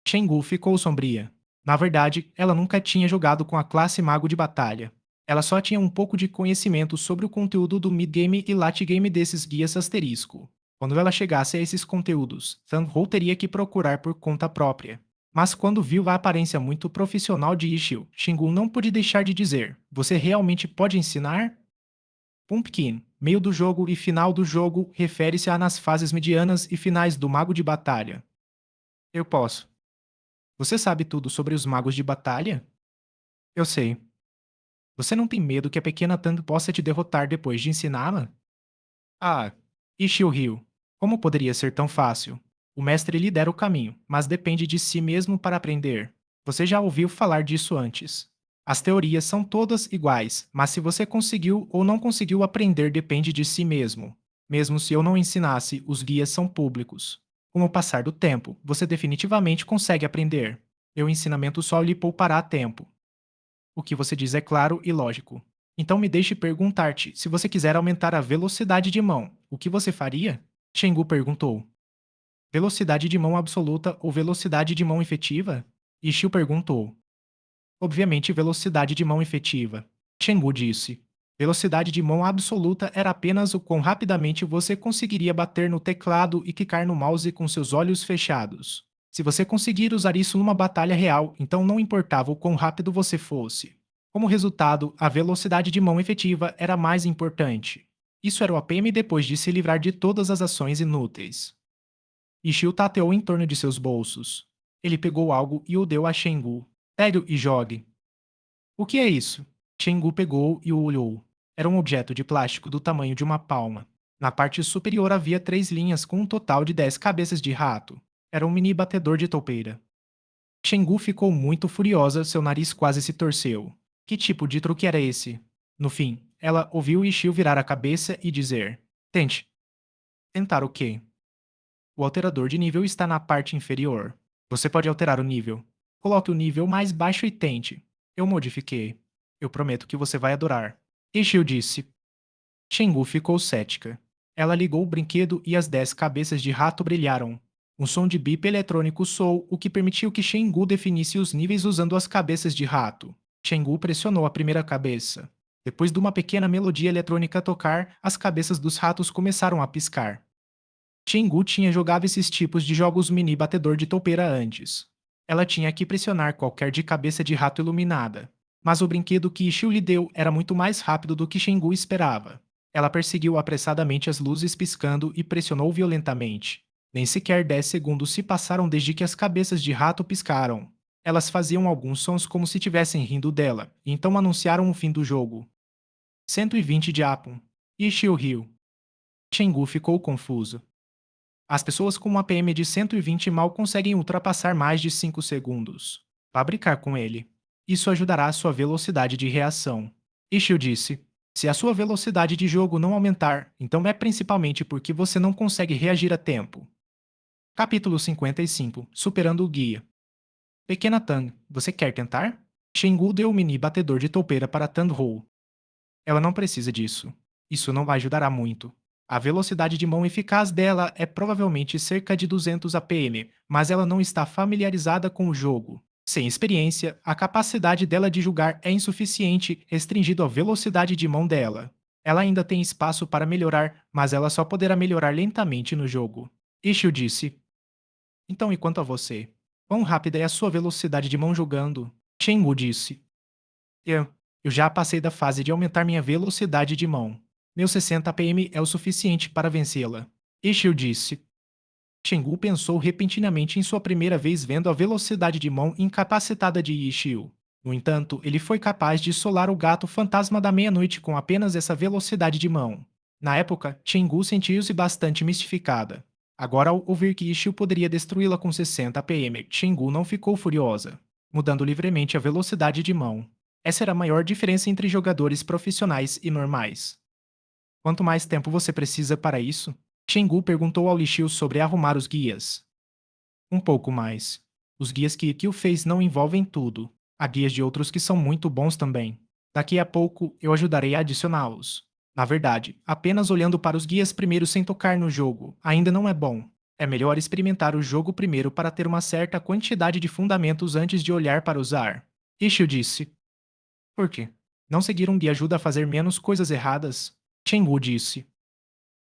Chenggu ficou sombria. Na verdade, ela nunca tinha jogado com a classe Mago de Batalha. Ela só tinha um pouco de conhecimento sobre o conteúdo do mid-game e late-game desses guias asterisco. Quando ela chegasse a esses conteúdos, Sanhou teria que procurar por conta própria. Mas quando viu a aparência muito profissional de Ishio, Shingu não pôde deixar de dizer: Você realmente pode ensinar? Pumpkin, meio do jogo e final do jogo refere-se a nas fases medianas e finais do Mago de Batalha. Eu posso. Você sabe tudo sobre os magos de batalha? Eu sei. Você não tem medo que a pequena Tang possa te derrotar depois de ensiná-la? Ah, Ishio riu. Como poderia ser tão fácil? O mestre lhe dera o caminho, mas depende de si mesmo para aprender. Você já ouviu falar disso antes. As teorias são todas iguais, mas se você conseguiu ou não conseguiu aprender depende de si mesmo. Mesmo se eu não ensinasse, os guias são públicos. Com o passar do tempo, você definitivamente consegue aprender. Meu ensinamento só lhe poupará tempo. O que você diz é claro e lógico. Então me deixe perguntar-te, se você quiser aumentar a velocidade de mão, o que você faria? Shengu perguntou. Velocidade de mão absoluta ou velocidade de mão efetiva? Ishio perguntou. Obviamente velocidade de mão efetiva. Shengu disse. Velocidade de mão absoluta era apenas o quão rapidamente você conseguiria bater no teclado e clicar no mouse com seus olhos fechados. Se você conseguir usar isso numa batalha real, então não importava o quão rápido você fosse. Como resultado, a velocidade de mão efetiva era mais importante. Isso era o APM depois de se livrar de todas as ações inúteis. Ishio tateou em torno de seus bolsos. Ele pegou algo e o deu a Shengu. Pegue e jogue. O que é isso? Shengu pegou e o olhou. Era um objeto de plástico do tamanho de uma palma. Na parte superior havia 3 linhas com um total de 10 cabeças de rato. Era um mini batedor de toupeira. Shengu ficou muito furiosa, seu nariz quase se torceu. Que tipo de truque era esse? No fim, ela ouviu Ishio virar a cabeça e dizer: Tente. Tentar o quê? O alterador de nível está na parte inferior. Você pode alterar o nível. Coloque o nível mais baixo e tente. Eu modifiquei. Eu prometo que você vai adorar. Ishio disse. Shengu ficou cética. Ela ligou o brinquedo e as 10 cabeças de rato brilharam. Um som de bip eletrônico soou, o que permitiu que Shengu definisse os níveis usando as cabeças de rato. Shengu pressionou a primeira cabeça. Depois de uma pequena melodia eletrônica tocar, as cabeças dos ratos começaram a piscar. Shengu tinha jogado esses tipos de jogos mini batedor de toupeira antes. Ela tinha que pressionar qualquer de cabeça de rato iluminada. Mas o brinquedo que Ishio lhe deu era muito mais rápido do que Shengu esperava. Ela perseguiu apressadamente as luzes piscando e pressionou violentamente. Nem sequer 10 segundos se passaram desde que as cabeças de rato piscaram. Elas faziam alguns sons como se estivessem rindo dela, e então anunciaram o fim do jogo. 120 de Apum. Ishio riu. Shengu ficou confuso. As pessoas com uma PM de 120 mal conseguem ultrapassar mais de 5 segundos. Vá brincar com ele. Isso ajudará a sua velocidade de reação. Ishio disse. Se a sua velocidade de jogo não aumentar, então é principalmente porque você não consegue reagir a tempo. Capítulo 55. Superando o guia. Pequena Tang, você quer tentar? Shengu deu o mini batedor de toupeira para Tandhou. Ela não precisa disso. Isso não a ajudará muito. A velocidade de mão eficaz dela é provavelmente cerca de 200 APM, mas ela não está familiarizada com o jogo. Sem experiência, a capacidade dela de julgar é insuficiente, restringido à velocidade de mão dela. Ela ainda tem espaço para melhorar, mas ela só poderá melhorar lentamente no jogo. Ishio disse. Então, e quanto a você? Quão rápida é a sua velocidade de mão jogando? Shenmue disse. Eu, eu já passei da fase de aumentar minha velocidade de mão. Meu 60 PM é o suficiente para vencê-la. Ishio disse. Shengu pensou repentinamente em sua primeira vez vendo a velocidade de mão incapacitada de Ishio. No entanto, ele foi capaz de solar o gato fantasma da meia-noite com apenas essa velocidade de mão. Na época, Chengu sentiu-se bastante mistificada. Agora, ao ouvir que Ishio poderia destruí-la com 60 PM, Chengu não ficou furiosa, mudando livremente a velocidade de mão. Essa era a maior diferença entre jogadores profissionais e normais. Quanto mais tempo você precisa para isso? Chengu perguntou ao Lixio sobre arrumar os guias. Um pouco mais. Os guias que Ikkyo fez não envolvem tudo. Há guias de outros que são muito bons também. Daqui a pouco eu ajudarei a adicioná-los. Na verdade, apenas olhando para os guias primeiro sem tocar no jogo ainda não é bom. É melhor experimentar o jogo primeiro para ter uma certa quantidade de fundamentos antes de olhar para usar. Ishio disse. Por quê? Não seguir um guia ajuda a fazer menos coisas erradas? Chengu disse.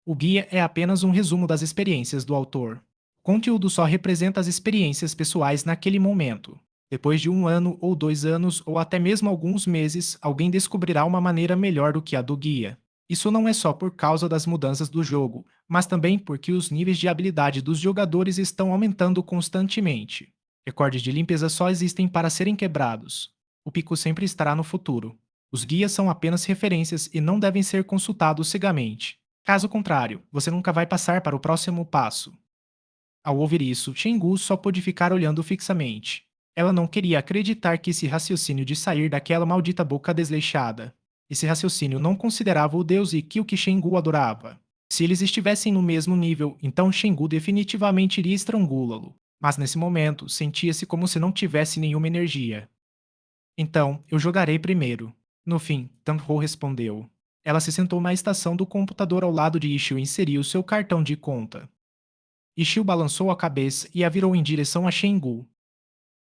O guia é apenas um resumo das experiências do autor. O conteúdo só representa as experiências pessoais naquele momento. Depois de 1 ano ou 2 anos ou até mesmo alguns meses, alguém descobrirá uma maneira melhor do que a do guia. Isso não é só por causa das mudanças do jogo, mas também porque os níveis de habilidade dos jogadores estão aumentando constantemente. Recordes de limpeza só existem para serem quebrados. O pico sempre estará no futuro. Os guias são apenas referências e não devem ser consultados cegamente. Caso contrário, você nunca vai passar para o próximo passo. Ao ouvir isso, Chengu só pôde ficar olhando fixamente. Ela não queria acreditar que esse raciocínio de sair daquela maldita boca desleixada. Esse raciocínio não considerava o deus Ikkyo que Chengu adorava. Se eles estivessem no mesmo nível, então Chengu definitivamente iria estrangulá-lo. Mas nesse momento, sentia-se como se não tivesse nenhuma energia. Então, eu jogarei primeiro. No fim, Tanho respondeu. Ela se sentou na estação do computador ao lado de Ishio e inseriu seu cartão de conta. Ishio balançou a cabeça e a virou em direção a Shengu.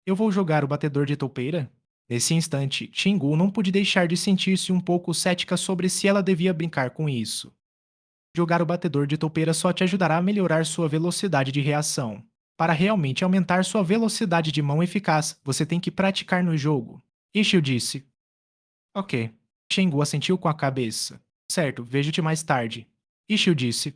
Eu vou jogar o batedor de toupeira? Nesse instante, Shengu não pôde deixar de sentir-se um pouco cética sobre se ela devia brincar com isso. Jogar o batedor de toupeira só te ajudará a melhorar sua velocidade de reação. Para realmente aumentar sua velocidade de mão eficaz, você tem que praticar no jogo. Ishio disse. Ok. Shengu assentiu com a cabeça. Certo, vejo-te mais tarde. Ishio disse.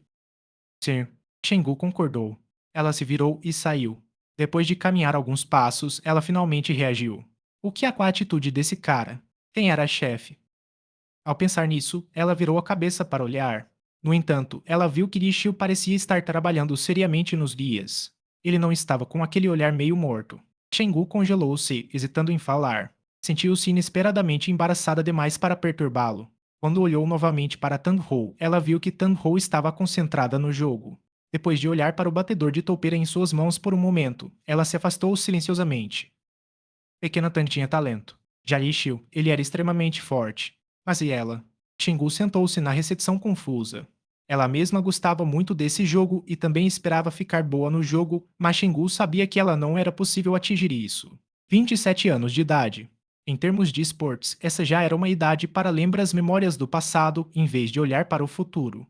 Sim. Shengu concordou. Ela se virou e saiu. Depois de caminhar alguns passos, ela finalmente reagiu. O que há com a atitude desse cara? Quem era a chefe? Ao pensar nisso, ela virou a cabeça para olhar. No entanto, ela viu que Ishio parecia estar trabalhando seriamente nos guias. Ele não estava com aquele olhar meio morto. Shengu congelou-se, hesitando em falar. Sentiu-se inesperadamente embaraçada demais para perturbá-lo. Quando olhou novamente para Tanho, ela viu que Tanho estava concentrada no jogo. Depois de olhar para o batedor de toupeira em suas mãos por um momento, ela se afastou silenciosamente. Pequena Tan tinha talento. Já Ishio, ele era extremamente forte. Mas e ela? Shingu sentou-se na recepção confusa. Ela mesma gostava muito desse jogo e também esperava ficar boa no jogo, mas Shingu sabia que ela não era possível atingir isso. 27 anos de idade. Em termos de esportes, essa já era uma idade para lembrar as memórias do passado em vez de olhar para o futuro.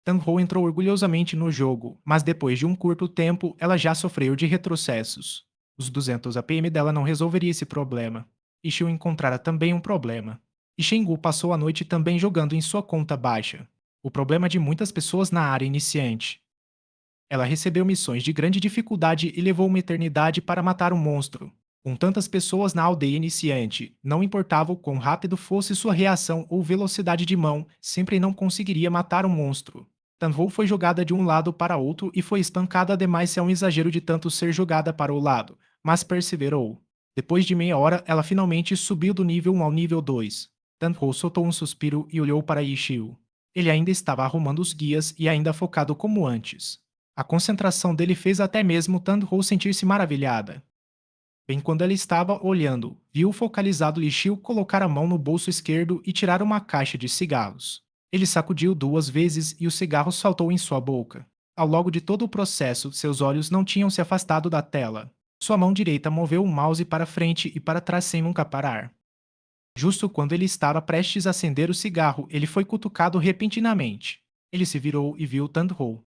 Tanho entrou orgulhosamente no jogo, mas depois de um curto tempo, ela já sofreu de retrocessos. Os 200 APM dela não resolveria esse problema. Ishio encontrara também um problema. E Shengu passou a noite também jogando em sua conta baixa. O problema de muitas pessoas na área iniciante. Ela recebeu missões de grande dificuldade e levou uma eternidade para matar um monstro. Com tantas pessoas na aldeia iniciante, não importava o quão rápido fosse sua reação ou velocidade de mão, sempre não conseguiria matar um monstro. Tanvo foi jogada de um lado para outro e foi espancada demais se é um exagero de tanto ser jogada para o lado, mas perseverou. Depois de meia hora, ela finalmente subiu do nível 1 ao nível 2. Tanvo soltou um suspiro e olhou para Ishio. Ele ainda estava arrumando os guias e ainda focado como antes. A concentração dele fez até mesmo Tanho sentir-se maravilhada. Bem quando ela estava olhando, viu o focalizado Lixio colocar a mão no bolso esquerdo e tirar uma caixa de cigarros. Ele sacudiu 2 vezes e o cigarro saltou em sua boca. Ao longo de todo o processo, seus olhos não tinham se afastado da tela. Sua mão direita moveu o mouse para frente e para trás sem nunca parar. Justo quando ele estava prestes a acender o cigarro, ele foi cutucado repentinamente. Ele se virou e viu Tanho.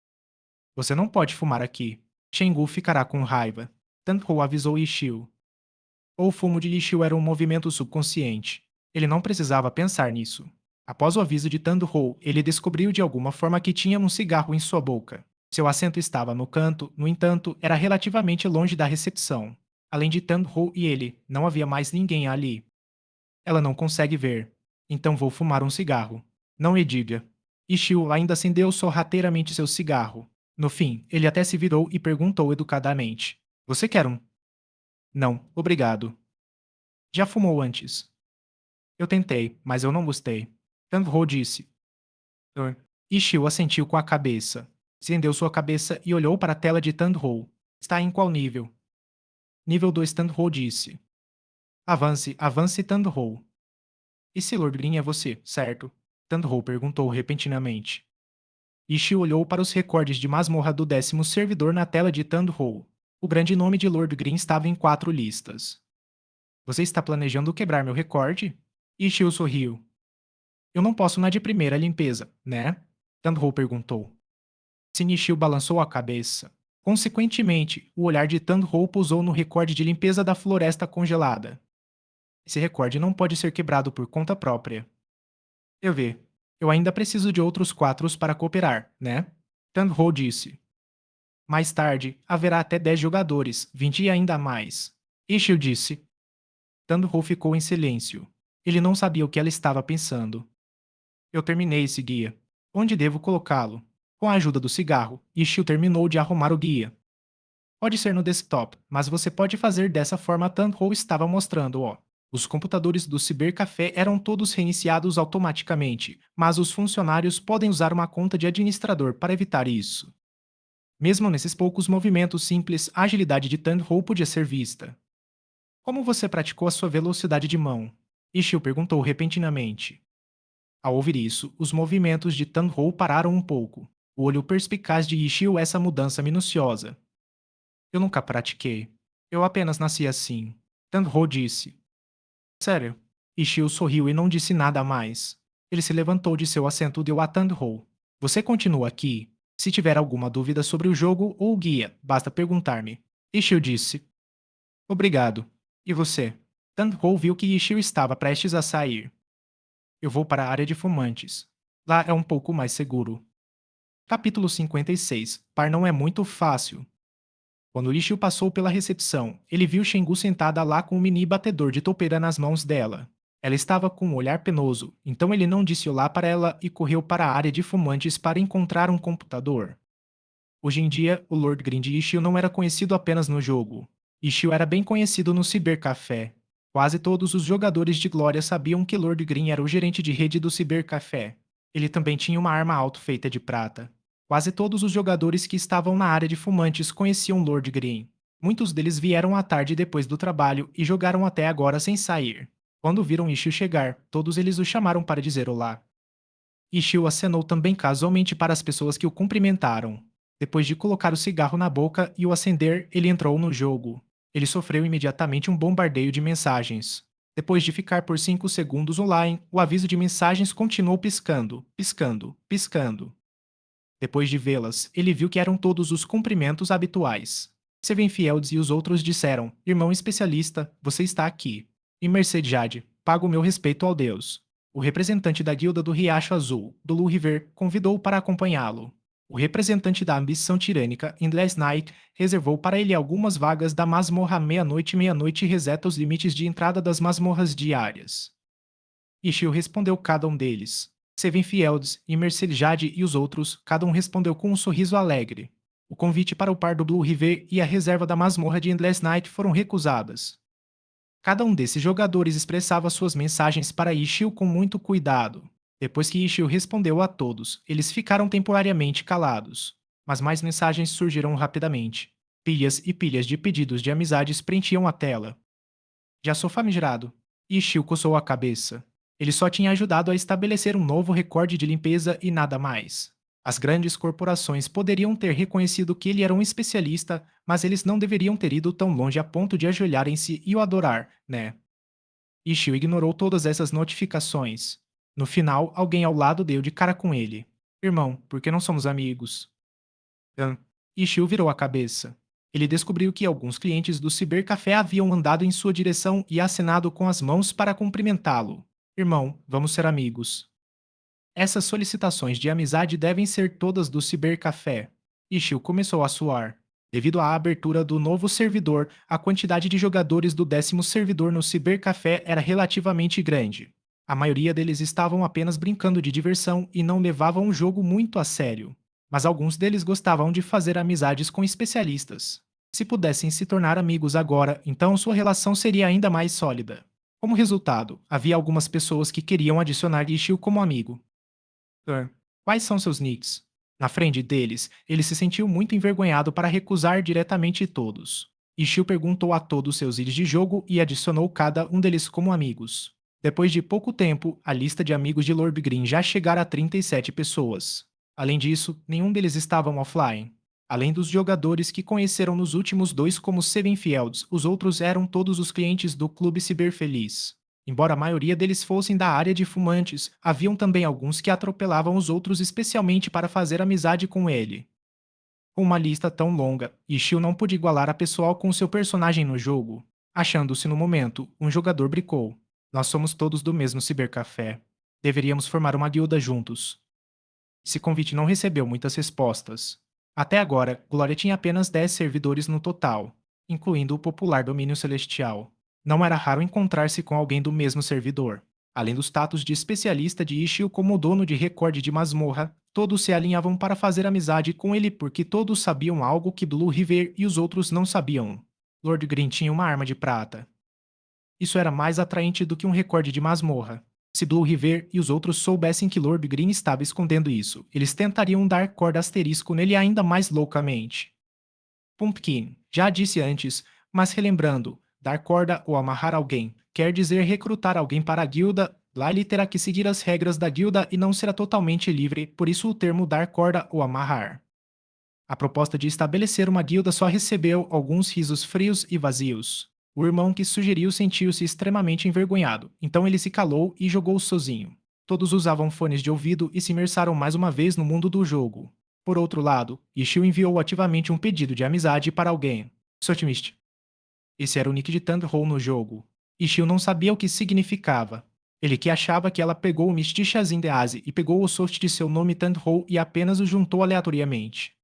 Você não pode fumar aqui. Shengu ficará com raiva. Tanho avisou Ishio. O fumo de Ishio era um movimento subconsciente. Ele não precisava pensar nisso. Após o aviso de Tanho, ele descobriu de alguma forma que tinha um cigarro em sua boca. Seu assento estava no canto, no entanto, era relativamente longe da recepção. Além de Tanho e ele, não havia mais ninguém ali. Ela não consegue ver. Então vou fumar um cigarro. Não lhe diga. Ishio ainda acendeu sorrateiramente seu cigarro. No fim, ele até se virou e perguntou educadamente: Você quer um? Não, obrigado. Já fumou antes? Eu tentei, mas eu não gostei. Tandro disse. "Er." Ishio assentiu com a cabeça. Estendeu sua cabeça e olhou para a tela de Tandro. Está em qual nível? Nível 2, Tandro disse. Avance, avance, Tandro. Esse Lord Green é você, certo? Tandro perguntou repentinamente. Ishii olhou para os recordes de masmorra do 10º servidor na tela de Tandro. O grande nome de Lord Green estava em 4 listas. Você está planejando quebrar meu recorde? Ishii sorriu. Eu não posso na de primeira limpeza, né? Tandro perguntou. Sinishio balançou a cabeça. Consequentemente, o olhar de Tandro pousou no recorde de limpeza da floresta congelada. Esse recorde não pode ser quebrado por conta própria. Eu vi. Eu ainda preciso de outros 4 para cooperar, né? Tandro disse. Mais tarde, haverá até 10 jogadores, 20 e ainda mais. Ishio disse. Tandro ficou em silêncio. Ele não sabia o que ela estava pensando. Eu terminei esse guia. Onde devo colocá-lo? Com a ajuda do cigarro, Ishio terminou de arrumar o guia. Pode ser no desktop, mas você pode fazer dessa forma Tandro estava mostrando, ó. Os computadores do Cibercafé eram todos reiniciados automaticamente, mas os funcionários podem usar uma conta de administrador para evitar isso. Mesmo nesses poucos movimentos simples, a agilidade de Tandro podia ser vista. Como você praticou a sua velocidade de mão? Ishio perguntou repentinamente. Ao ouvir isso, os movimentos de Tandro pararam um pouco. O olho perspicaz de Ishio essa mudança minuciosa. Eu nunca pratiquei. Eu apenas nasci assim. Tandro disse. Sério? Ishio sorriu e não disse nada mais. Ele se levantou de seu assento e deu a Tandro. Você continua aqui? Se tiver alguma dúvida sobre o jogo ou o guia, basta perguntar-me. Ishio disse. Obrigado. E você? Tandro viu que Ishio estava prestes a sair. Eu vou para a área de fumantes. Lá é um pouco mais seguro. Capítulo 56. Par não é muito fácil. Quando Ishio passou pela recepção, ele viu Shengu sentada lá com um mini batedor de toupeira nas mãos dela. Ela estava com um olhar penoso, então ele não disse olá para ela e correu para a área de fumantes para encontrar um computador. Hoje em dia, o Lord Green de Ishio não era conhecido apenas no jogo. Ishio era bem conhecido no Cybercafé. Quase todos os jogadores de Glória sabiam que Lord Green era o gerente de rede do Cybercafé. Ele também tinha uma arma alto feita de prata. Quase todos os jogadores que estavam na área de fumantes conheciam Lord Green. Muitos deles vieram à tarde depois do trabalho e jogaram até agora sem sair. Quando viram Ishio chegar, todos eles o chamaram para dizer olá. Ishio acenou também casualmente para as pessoas que o cumprimentaram. Depois de colocar o cigarro na boca e o acender, ele entrou no jogo. Ele sofreu imediatamente um bombardeio de mensagens. Depois de ficar por 5 segundos online, o aviso de mensagens continuou piscando, piscando, piscando. Depois de vê-las, ele viu que eram todos os cumprimentos habituais. Sevenfields e os outros disseram: Irmão especialista, você está aqui. E Merced Jade, pago o meu respeito ao Deus. O representante da guilda do Riacho Azul, do Lu River, convidou-o para acompanhá-lo. O representante da ambição tirânica, Endless Night, reservou para ele algumas vagas da masmorra meia-noite e meia-noite e reseta os limites de entrada das masmorras diárias. Ishio respondeu cada um deles. Sevenfields, Imerseljade e os outros, cada um respondeu com um sorriso alegre. O convite para o par do Blue River e a reserva da masmorra de Endless Night foram recusadas. Cada um desses jogadores expressava suas mensagens para Ishio com muito cuidado. Depois que Ishio respondeu a todos, eles ficaram temporariamente calados. Mas mais mensagens surgiram rapidamente. Pilhas e pilhas de pedidos de amizades preenchiam a tela. Já sou famigerado. Ishio coçou a cabeça. Ele só tinha ajudado a estabelecer um novo recorde de limpeza e nada mais. As grandes corporações poderiam ter reconhecido que ele era um especialista, mas eles não deveriam ter ido tão longe a ponto de ajoelharem-se e o adorar, né? Ishio ignorou todas essas notificações. No final, alguém ao lado deu de cara com ele. Irmão, por que não somos amigos? Ishio virou a cabeça. Ele descobriu que alguns clientes do Cibercafé haviam andado em sua direção e acenado com as mãos para cumprimentá-lo. Irmão, vamos ser amigos. Essas solicitações de amizade devem ser todas do Cibercafé. Ishio começou a suar. Devido à abertura do novo servidor, a quantidade de jogadores do 10º servidor no Cibercafé era relativamente grande. A maioria deles estavam apenas brincando de diversão e não levavam o jogo muito a sério. Mas alguns deles gostavam de fazer amizades com especialistas. Se pudessem se tornar amigos agora, então sua relação seria ainda mais sólida. Como resultado, havia algumas pessoas que queriam adicionar Ishio como amigo. Sir, quais são seus nicks? Na frente deles, ele se sentiu muito envergonhado para recusar diretamente todos. Ishio perguntou a todos seus íris de jogo e adicionou cada um deles como amigos. Depois de pouco tempo, a lista de amigos de Lord Green já chegara a 37 pessoas. Além disso, nenhum deles estavam offline. Além dos jogadores que conheceram nos últimos dois como Seven Fields, os outros eram todos os clientes do Clube Ciberfeliz. Embora a maioria deles fossem da área de fumantes, haviam também alguns que atropelavam os outros especialmente para fazer amizade com ele. Com uma lista tão longa, Ishio não pôde igualar a pessoal com seu personagem no jogo. Achando-se no momento, um jogador bricou. Nós somos todos do mesmo cibercafé. Deveríamos formar uma guilda juntos. Esse convite não recebeu muitas respostas. Até agora, Glória tinha apenas 10 servidores no total, incluindo o popular Domínio Celestial. Não era raro encontrar-se com alguém do mesmo servidor. Além do status de especialista de Ishio como dono de recorde de masmorra, todos se alinhavam para fazer amizade com ele porque todos sabiam algo que Blue River e os outros não sabiam. Lord Green tinha uma arma de prata. Isso era mais atraente do que um recorde de masmorra. Se Blue River e os outros soubessem que Lord Green estava escondendo isso, eles tentariam dar corda asterisco nele ainda mais loucamente. Pumpkin, já disse antes, mas relembrando, dar corda ou amarrar alguém quer dizer recrutar alguém para a guilda. Lá ele terá que seguir as regras da guilda e não será totalmente livre, por isso o termo dar corda ou amarrar. A proposta de estabelecer uma guilda só recebeu alguns risos frios e vazios. O irmão que sugeriu sentiu-se extremamente envergonhado, então ele se calou e jogou sozinho. Todos usavam fones de ouvido e se imersaram mais uma vez no mundo do jogo. Por outro lado, Ishio enviou ativamente um pedido de amizade para alguém. Sotimist. Esse era o nick de Tandhole no jogo. Ishio não sabia o que significava. Ele que achava que ela pegou o Misty Shazin de Aze e pegou o soft de seu nome Tandhole e apenas o juntou aleatoriamente.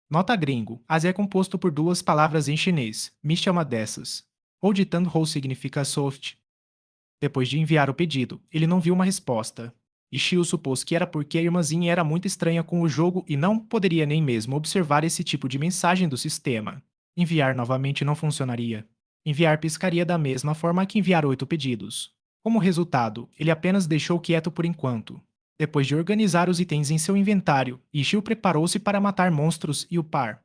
Nota gringo. Aze é composto por duas palavras em chinês. Misty é uma dessas. Ou de Tandhole significa soft. Depois de enviar o pedido, ele não viu uma resposta. Ishio supôs que era porque a irmãzinha era muito estranha com o jogo e não poderia nem mesmo observar esse tipo de mensagem do sistema. Enviar novamente não funcionaria. Enviar piscaria da mesma forma que enviar 8 pedidos. Como resultado, ele apenas deixou quieto por enquanto. Depois de organizar os itens em seu inventário, Ishio preparou-se para matar monstros e upar.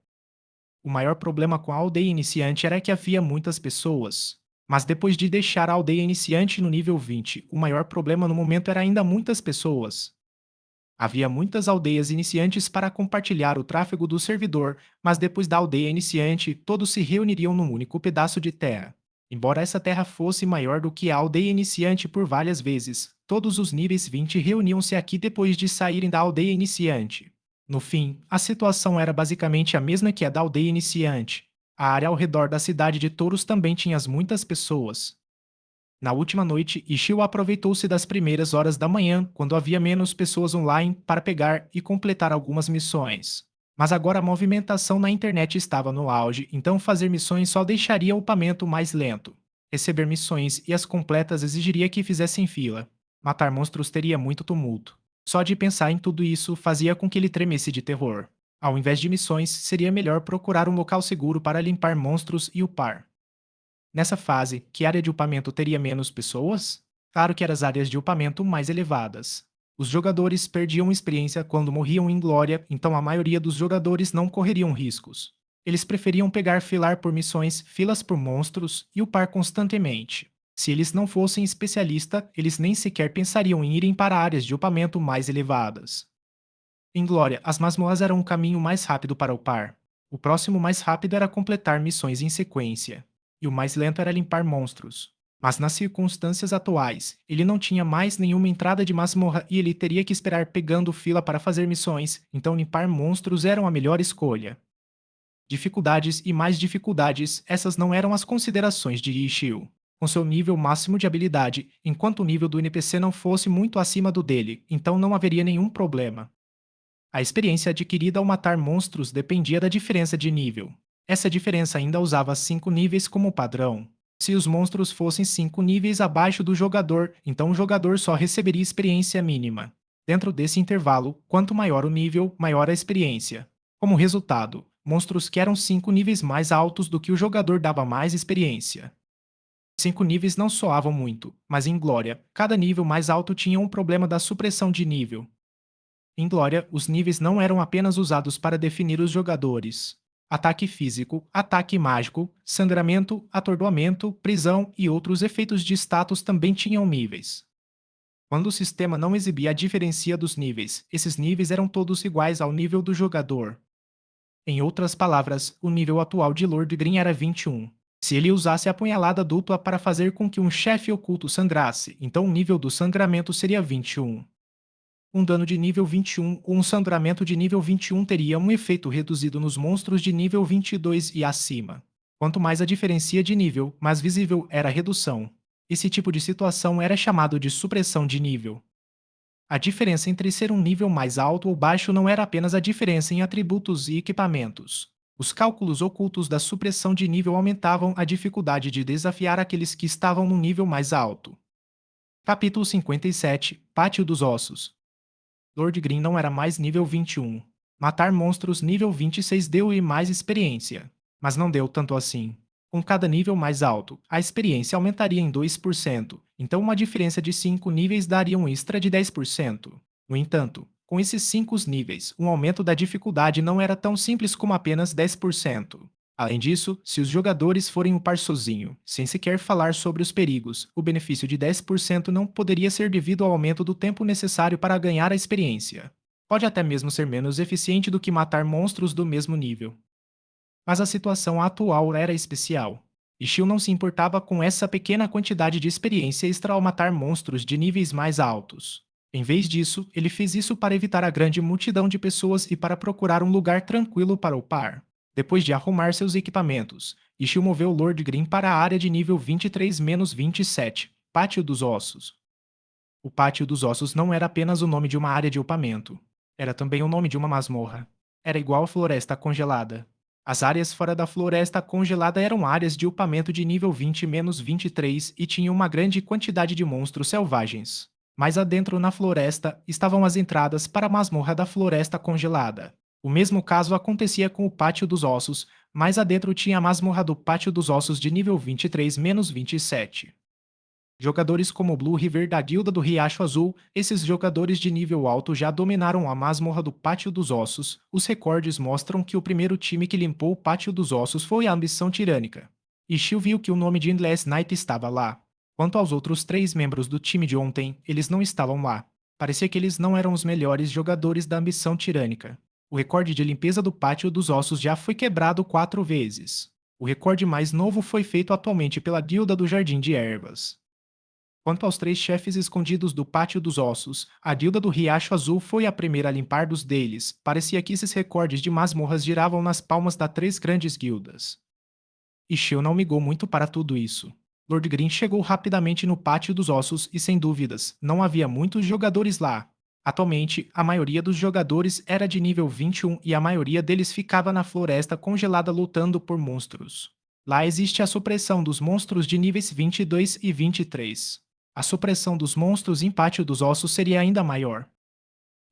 O maior problema com a aldeia iniciante era que havia muitas pessoas. Mas depois de deixar a aldeia iniciante no nível 20, o maior problema no momento era ainda muitas pessoas. Havia muitas aldeias iniciantes para compartilhar o tráfego do servidor, mas depois da aldeia iniciante, todos se reuniriam num único pedaço de terra. Embora essa terra fosse maior do que a aldeia iniciante por várias vezes, todos os níveis 20 reuniam-se aqui depois de saírem da aldeia iniciante. No fim, a situação era basicamente a mesma que a da aldeia iniciante. A área ao redor da cidade de Touros também tinha muitas pessoas. Na última noite, Ishio aproveitou-se das primeiras horas da manhã, quando havia menos pessoas online, para pegar e completar algumas missões. Mas agora a movimentação na internet estava no auge, então fazer missões só deixaria o upamento mais lento. Receber missões e as completas exigiria que fizessem fila. Matar monstros teria muito tumulto. Só de pensar em tudo isso fazia com que ele tremesse de terror. Ao invés de missões, seria melhor procurar um local seguro para limpar monstros e upar. Nessa fase, que área de upamento teria menos pessoas? Claro que eram as áreas de upamento mais elevadas. Os jogadores perdiam experiência quando morriam em glória, então a maioria dos jogadores não correriam riscos. Eles preferiam pegar filar por missões, filas por monstros e upar constantemente. Se eles não fossem especialista, eles nem sequer pensariam em irem para áreas de upamento mais elevadas. Em glória, as masmorras eram o caminho mais rápido para upar. O próximo mais rápido era completar missões em sequência e o mais lento era limpar monstros. Mas nas circunstâncias atuais, ele não tinha mais nenhuma entrada de masmorra e ele teria que esperar pegando fila para fazer missões, então limpar monstros era a melhor escolha. Dificuldades e mais dificuldades, essas não eram as considerações de Ishio. Com seu nível máximo de habilidade, enquanto o nível do NPC não fosse muito acima do dele, então não haveria nenhum problema. A experiência adquirida ao matar monstros dependia da diferença de nível. Essa diferença ainda usava 5 níveis como padrão. Se os monstros fossem 5 níveis abaixo do jogador, então o jogador só receberia experiência mínima. Dentro desse intervalo, quanto maior o nível, maior a experiência. Como resultado, monstros que eram 5 níveis mais altos do que o jogador dava mais experiência. 5 níveis não soavam muito, mas em Glória, cada nível mais alto tinha um problema da supressão de nível. Em Glória, os níveis não eram apenas usados para definir os jogadores. Ataque físico, ataque mágico, sangramento, atordoamento, prisão e outros efeitos de status também tinham níveis. Quando o sistema não exibia a diferença dos níveis, esses níveis eram todos iguais ao nível do jogador. Em outras palavras, o nível atual de Lord Green era 21. Se ele usasse a apunhalada dupla para fazer com que um chefe oculto sangrasse, então o nível do sangramento seria 21. Um dano de nível 21 ou um sangramento de nível 21 teria um efeito reduzido nos monstros de nível 22 e acima. Quanto mais a diferença de nível, mais visível era a redução. Esse tipo de situação era chamado de supressão de nível. A diferença entre ser um nível mais alto ou baixo não era apenas a diferença em atributos e equipamentos. Os cálculos ocultos da supressão de nível aumentavam a dificuldade de desafiar aqueles que estavam no nível mais alto. Capítulo 57 Pátio dos Ossos. Lord Green não era mais nível 21. Matar monstros nível 26 deu-lhe mais experiência, mas não deu tanto assim. Com cada nível mais alto, a experiência aumentaria em 2%, então uma diferença de 5 níveis daria um extra de 10%. No entanto, com esses 5 níveis, um aumento da dificuldade não era tão simples como apenas 10%. Além disso, se os jogadores forem upar sozinho, sem sequer falar sobre os perigos, o benefício de 10% não poderia ser devido ao aumento do tempo necessário para ganhar a experiência. Pode até mesmo ser menos eficiente do que matar monstros do mesmo nível. Mas a situação atual era especial. Ishil não se importava com essa pequena quantidade de experiência extra ao matar monstros de níveis mais altos. Em vez disso, ele fez isso para evitar a grande multidão de pessoas e para procurar um lugar tranquilo para upar. Depois de arrumar seus equipamentos, Ishil moveu Lord Green para a área de nível 23-27, Pátio dos Ossos. O Pátio dos Ossos não era apenas o nome de uma área de upamento. Era também o nome de uma masmorra. Era igual à Floresta Congelada. As áreas fora da Floresta Congelada eram áreas de upamento de nível 20-23 e tinham uma grande quantidade de monstros selvagens. Mais adentro na floresta estavam as entradas para a masmorra da Floresta Congelada. O mesmo caso acontecia com o Pátio dos Ossos, mais adentro tinha a masmorra do Pátio dos Ossos de nível 23-27. Jogadores como Blue River da Guilda do Riacho Azul, esses jogadores de nível alto já dominaram a masmorra do Pátio dos Ossos. Os recordes mostram que o primeiro time que limpou o Pátio dos Ossos foi a Ambição Tirânica. Ishil viu que o nome de Endless Knight estava lá. Quanto aos outros 3 membros do time de ontem, eles não estavam lá. Parecia que eles não eram os melhores jogadores da Ambição Tirânica. O recorde de limpeza do Pátio dos Ossos já foi quebrado 4 vezes. O recorde mais novo foi feito atualmente pela Guilda do Jardim de Ervas. Quanto aos 3 chefes escondidos do Pátio dos Ossos, a guilda do Riacho Azul foi a primeira a limpar dos deles. Parecia que esses recordes de masmorras giravam nas palmas das 3 grandes guildas. Ishil não ligou muito para tudo isso. Lord Green chegou rapidamente no Pátio dos Ossos e, sem dúvidas, não havia muitos jogadores lá. Atualmente, a maioria dos jogadores era de nível 21 e a maioria deles ficava na floresta congelada lutando por monstros. Lá existe a supressão dos monstros de níveis 22 e 23. A supressão dos monstros em Pátio dos Ossos seria ainda maior.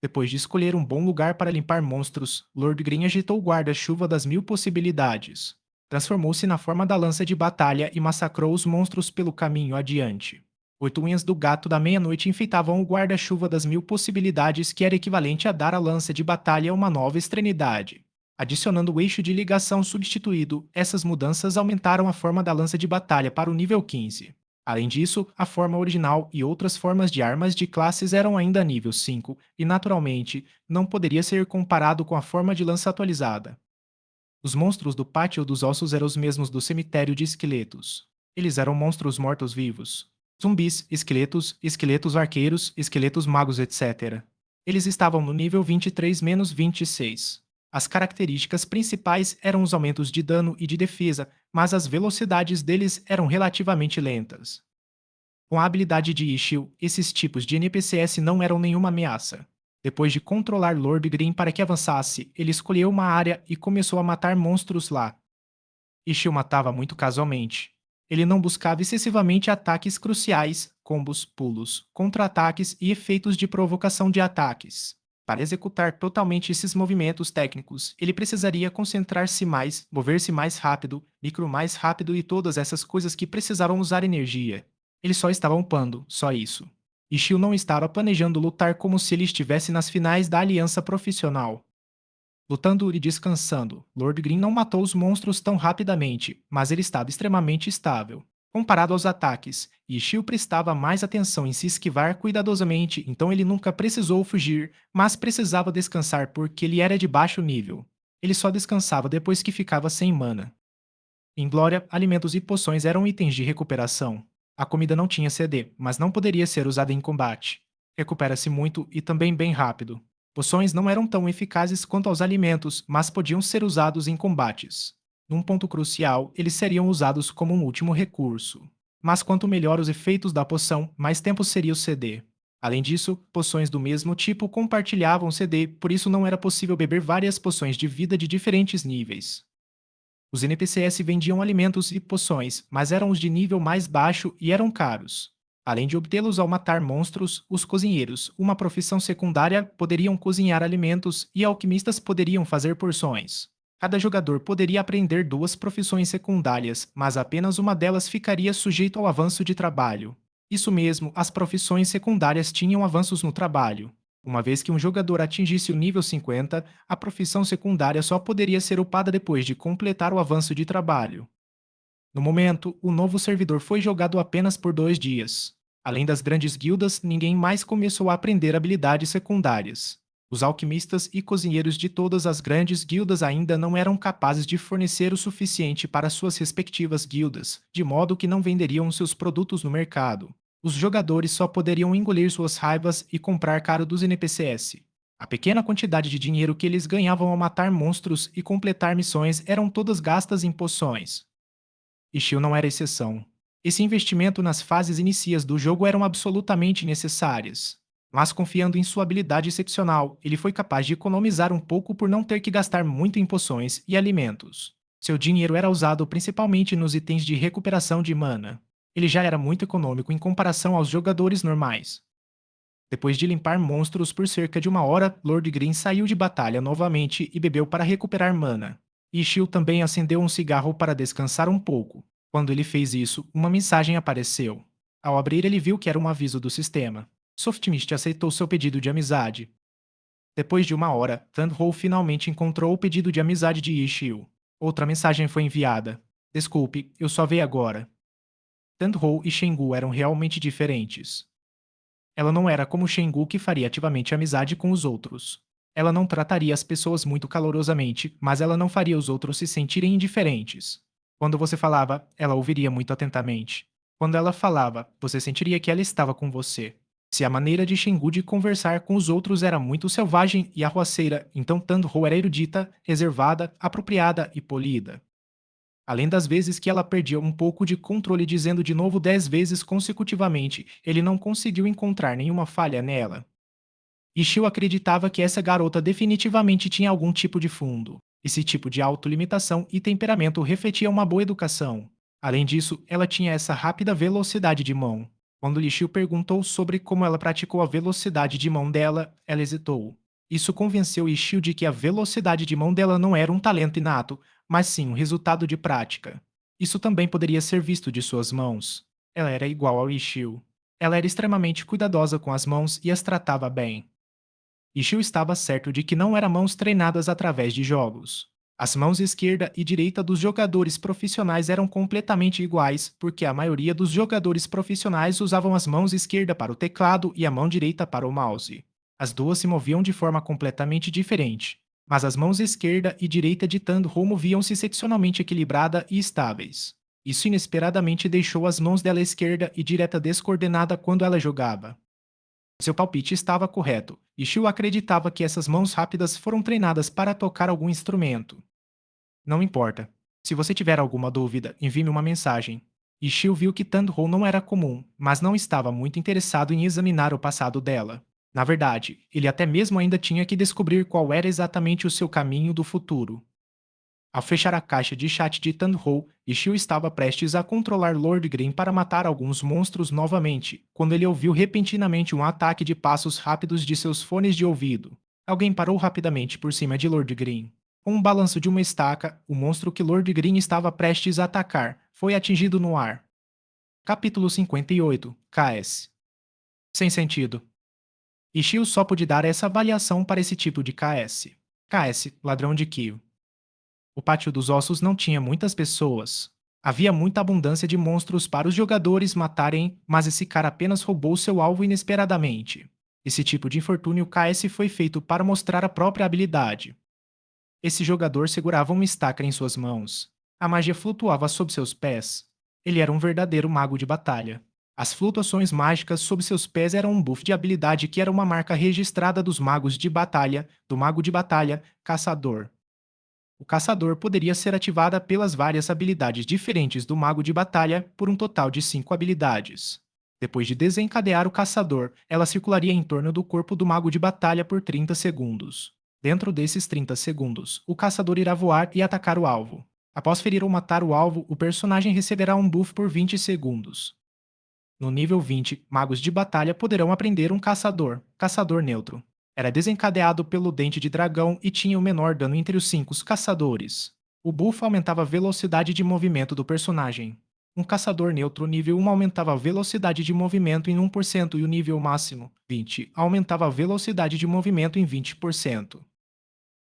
Depois de escolher um bom lugar para limpar monstros, Lord Green agitou o guarda-chuva das 1000 possibilidades. Transformou-se na forma da lança de batalha e massacrou os monstros pelo caminho adiante. 8 unhas do gato da meia-noite enfeitavam o guarda-chuva das 1000 possibilidades, que era equivalente a dar à lança de batalha uma nova extremidade. Adicionando o eixo de ligação substituído, essas mudanças aumentaram a forma da lança de batalha para o nível 15. Além disso, a forma original e outras formas de armas de classes eram ainda nível 5, e naturalmente, não poderia ser comparado com a forma de lança atualizada. Os monstros do Pátio dos Ossos eram os mesmos do cemitério de esqueletos. Eles eram monstros mortos-vivos. Zumbis, esqueletos, esqueletos arqueiros, esqueletos magos, etc. Eles estavam no nível 23-26. As características principais eram os aumentos de dano e de defesa, mas as velocidades deles eram relativamente lentas. Com a habilidade de Ishil, esses tipos de NPCs não eram nenhuma ameaça. Depois de controlar Lord Green para que avançasse, ele escolheu uma área e começou a matar monstros lá. Ishil matava muito casualmente. Ele não buscava excessivamente ataques cruciais, combos, pulos, contra-ataques e efeitos de provocação de ataques. Para executar totalmente esses movimentos técnicos, ele precisaria concentrar-se mais, mover-se mais rápido, micro mais rápido e todas essas coisas que precisavam usar energia. Ele só estava upando, só isso. Ishio não estava planejando lutar como se ele estivesse nas finais da aliança profissional. Lutando e descansando, Lord Green não matou os monstros tão rapidamente, mas ele estava extremamente estável. Comparado aos ataques, Ishio prestava mais atenção em se esquivar cuidadosamente, então ele nunca precisou fugir, mas precisava descansar porque ele era de baixo nível. Ele só descansava depois que ficava sem mana. Em Glória, alimentos e poções eram itens de recuperação. A comida não tinha CD, mas não poderia ser usada em combate. Recupera-se muito e também bem rápido. Poções não eram tão eficazes quanto aos alimentos, mas podiam ser usados em combates. Num ponto crucial, eles seriam usados como um último recurso. Mas quanto melhor os efeitos da poção, mais tempo seria o CD. Além disso, poções do mesmo tipo compartilhavam CD, por isso não era possível beber várias poções de vida de diferentes níveis. Os NPCs vendiam alimentos e poções, mas eram os de nível mais baixo e eram caros. Além de obtê-los ao matar monstros, os cozinheiros, uma profissão secundária, poderiam cozinhar alimentos e alquimistas poderiam fazer porções. Cada jogador poderia aprender duas profissões secundárias, mas apenas uma delas ficaria sujeito ao avanço de trabalho. Isso mesmo, as profissões secundárias tinham avanços no trabalho. Uma vez que um jogador atingisse o nível 50, a profissão secundária só poderia ser upada depois de completar o avanço de trabalho. No momento, o novo servidor foi jogado apenas por 2 dias. Além das grandes guildas, ninguém mais começou a aprender habilidades secundárias. Os alquimistas e cozinheiros de todas as grandes guildas ainda não eram capazes de fornecer o suficiente para suas respectivas guildas, de modo que não venderiam seus produtos no mercado. Os jogadores só poderiam engolir suas raivas e comprar caro dos NPCs. A pequena quantidade de dinheiro que eles ganhavam ao matar monstros e completar missões eram todas gastas em poções. Ishio não era exceção. Esse investimento nas fases iniciais do jogo eram absolutamente necessárias. Mas confiando em sua habilidade excepcional, ele foi capaz de economizar um pouco por não ter que gastar muito em poções e alimentos. Seu dinheiro era usado principalmente nos itens de recuperação de mana. Ele já era muito econômico em comparação aos jogadores normais. Depois de limpar monstros por cerca de 1 hora, Lord Green saiu de batalha novamente e bebeu para recuperar mana. Ishio também acendeu um cigarro para descansar um pouco. Quando ele fez isso, uma mensagem apareceu. Ao abrir, ele viu que era um aviso do sistema. Softmist aceitou seu pedido de amizade. Depois de 1 hora, Tandhou finalmente encontrou o pedido de amizade de Ishio. Outra mensagem foi enviada. Desculpe, eu só vi agora. Tandhou e Shengu eram realmente diferentes. Ela não era como Shengu que faria ativamente amizade com os outros. Ela não trataria as pessoas muito calorosamente, mas ela não faria os outros se sentirem indiferentes. Quando você falava, ela ouviria muito atentamente. Quando ela falava, você sentiria que ela estava com você. Se a maneira de Shengu de conversar com os outros era muito selvagem e arruaceira, então Tandhou era erudita, reservada, apropriada e polida. Além das vezes que ela perdia um pouco de controle dizendo de novo 10 vezes consecutivamente, ele não conseguiu encontrar nenhuma falha nela. Ishio acreditava que essa garota definitivamente tinha algum tipo de fundo. Esse tipo de autolimitação e temperamento refletia uma boa educação. Além disso, ela tinha essa rápida velocidade de mão. Quando Ishio perguntou sobre como ela praticou a velocidade de mão dela, ela hesitou. Isso convenceu Ishio de que a velocidade de mão dela não era um talento inato, mas sim um resultado de prática. Isso também poderia ser visto de suas mãos. Ela era igual ao Ishio. Ela era extremamente cuidadosa com as mãos e as tratava bem. Ishio estava certo de que não eram mãos treinadas através de jogos. As mãos esquerda e direita dos jogadores profissionais eram completamente iguais, porque a maioria dos jogadores profissionais usavam as mãos esquerda para o teclado e a mão direita para o mouse. As duas se moviam de forma completamente diferente, mas as mãos esquerda e direita de Tandhou moviam-se seccionalmente equilibrada e estáveis. Isso inesperadamente deixou as mãos dela esquerda e direita descoordenada quando ela jogava. Seu palpite estava correto. Ishio acreditava que essas mãos rápidas foram treinadas para tocar algum instrumento. Não importa. Se você tiver alguma dúvida, envie-me uma mensagem. Ishio viu que Tandhou não era comum, mas não estava muito interessado em examinar o passado dela. Na verdade, ele até mesmo ainda tinha que descobrir qual era exatamente o seu caminho do futuro. Ao fechar a caixa de chat de Tandhou, Ishio estava prestes a controlar Lord Green para matar alguns monstros novamente, quando ele ouviu repentinamente um ataque de passos rápidos de seus fones de ouvido. Alguém parou rapidamente por cima de Lord Green. Com um balanço de uma estaca, o monstro que Lord Green estava prestes a atacar foi atingido no ar. Capítulo 58 KS. Sem sentido. Ishio só pôde dar essa avaliação para esse tipo de KS. KS, ladrão de Kyo. O pátio dos ossos não tinha muitas pessoas. Havia muita abundância de monstros para os jogadores matarem, mas esse cara apenas roubou seu alvo inesperadamente. Esse tipo de infortúnio KS foi feito para mostrar a própria habilidade. Esse jogador segurava uma estaca em suas mãos. A magia flutuava sob seus pés. Ele era um verdadeiro mago de batalha. As flutuações mágicas sob seus pés eram um buff de habilidade que era uma marca registrada dos magos de batalha, do mago de batalha, caçador. O caçador poderia ser ativada pelas várias habilidades diferentes do mago de batalha por um total de 5 habilidades. Depois de desencadear o caçador, ela circularia em torno do corpo do mago de batalha por 30 segundos. Dentro desses 30 segundos, o caçador irá voar e atacar o alvo. Após ferir ou matar o alvo, o personagem receberá um buff por 20 segundos. No nível 20, magos de batalha poderão aprender um caçador, caçador neutro. Era desencadeado pelo dente de dragão e tinha o menor dano entre os 5 caçadores. O buff aumentava a velocidade de movimento do personagem. Um caçador neutro nível 1 aumentava a velocidade de movimento em 1% e o nível máximo, 20, aumentava a velocidade de movimento em 20%.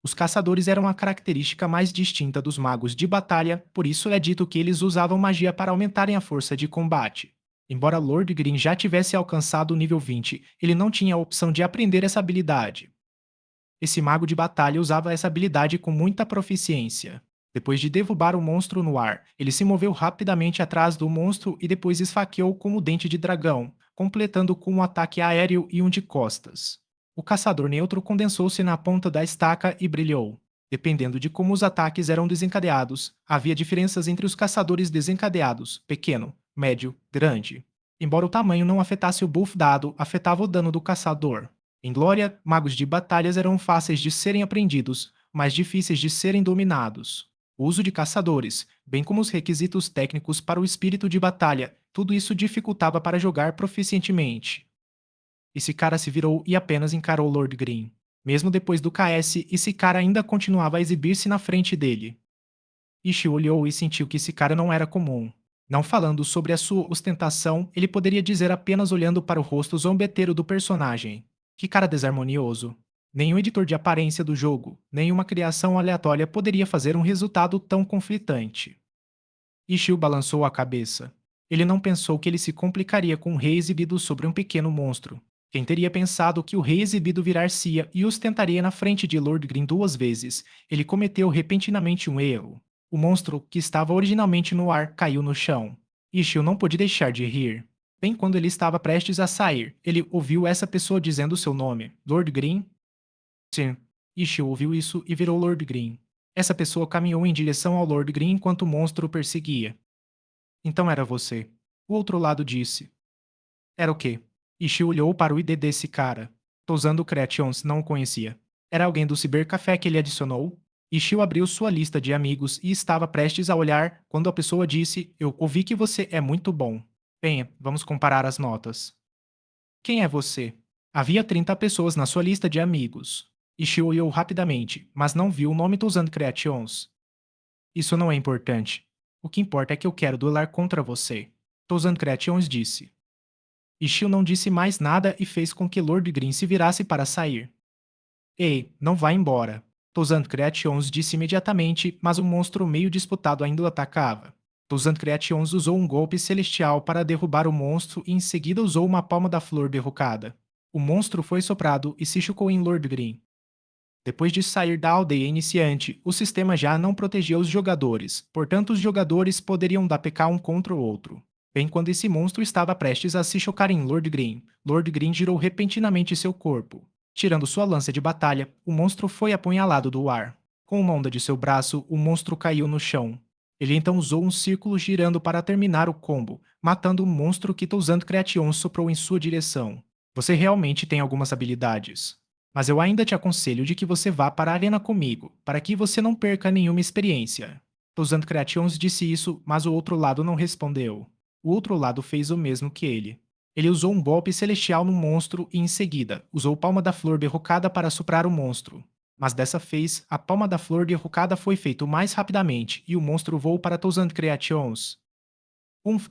Os caçadores eram a característica mais distinta dos magos de batalha, por isso é dito que eles usavam magia para aumentarem a força de combate. Embora Lord Green já tivesse alcançado o nível 20, ele não tinha a opção de aprender essa habilidade. Esse mago de batalha usava essa habilidade com muita proficiência. Depois de derrubar o monstro no ar, ele se moveu rapidamente atrás do monstro e depois esfaqueou com o dente de dragão, completando com um ataque aéreo e um de costas. O caçador neutro condensou-se na ponta da estaca e brilhou. Dependendo de como os ataques eram desencadeados, havia diferenças entre os caçadores desencadeados, pequeno, médio, grande. Embora o tamanho não afetasse o buff dado, afetava o dano do caçador. Em Glória, magos de batalhas eram fáceis de serem aprendidos, mas difíceis de serem dominados. O uso de caçadores, bem como os requisitos técnicos para o espírito de batalha, tudo isso dificultava para jogar proficientemente. Esse cara se virou e apenas encarou Lord Green. Mesmo depois do KS, esse cara ainda continuava a exibir-se na frente dele. Ishi olhou e sentiu que esse cara não era comum. Não falando sobre a sua ostentação, ele poderia dizer apenas olhando para o rosto zombeteiro do personagem. Que cara desarmonioso. Nenhum editor de aparência do jogo, nenhuma criação aleatória poderia fazer um resultado tão conflitante. Ishio balançou a cabeça. Ele não pensou que ele se complicaria com um rei exibido sobre um pequeno monstro. Quem teria pensado que o rei exibido virar-se-ia e ostentaria na frente de Lord Green 2 vezes? Ele cometeu repentinamente um erro. O monstro, que estava originalmente no ar, caiu no chão. Ishio não pôde deixar de rir. Bem quando ele estava prestes a sair, ele ouviu essa pessoa dizendo seu nome. Lord Green? Sim. Ishio ouviu isso e virou Lord Green. Essa pessoa caminhou em direção ao Lord Green enquanto o monstro o perseguia. Então era você. O outro lado disse. Era o quê? Ishii olhou para o ID desse cara. Tô usando Creations, não o conhecia. Era alguém do Cybercafé que ele adicionou? Ishii abriu sua lista de amigos e estava prestes a olhar quando a pessoa disse: Eu ouvi que você é muito bom. Venha, vamos comparar as notas. Quem é você? Havia 30 pessoas na sua lista de amigos. Ishii olhou rapidamente, mas não viu o nome Tô usando Creations. Isso não é importante. O que importa é que eu quero duelar contra você. Tô usando Creations disse. Ishio não disse mais nada e fez com que Lord Green se virasse para sair. Ei, não vá embora. Tozan Creations disse imediatamente, mas o monstro meio disputado ainda o atacava. Tozan Creations usou um golpe celestial para derrubar o monstro e em seguida usou uma palma da flor derrocada. O monstro foi soprado e se chocou em Lord Green. Depois de sair da aldeia iniciante, o sistema já não protegia os jogadores, portanto os jogadores poderiam dar PK um contra o outro. Bem quando esse monstro estava prestes a se chocar em Lord Green girou repentinamente seu corpo. Tirando sua lança de batalha, o monstro foi apunhalado do ar. Com uma onda de seu braço, o monstro caiu no chão. Ele então usou um círculo girando para terminar o combo, matando o monstro que Toussaint Creation soprou em sua direção. Você realmente tem algumas habilidades. Mas eu ainda te aconselho de que você vá para a arena comigo, para que você não perca nenhuma experiência. Usando Creations disse isso, mas o outro lado não respondeu. O outro lado fez o mesmo que ele. Ele usou um golpe celestial no monstro e, em seguida, usou Palma da Flor derrocada para soprar o monstro. Mas dessa vez, a Palma da Flor derrocada foi feita mais rapidamente e o monstro voou para Tozand Creations.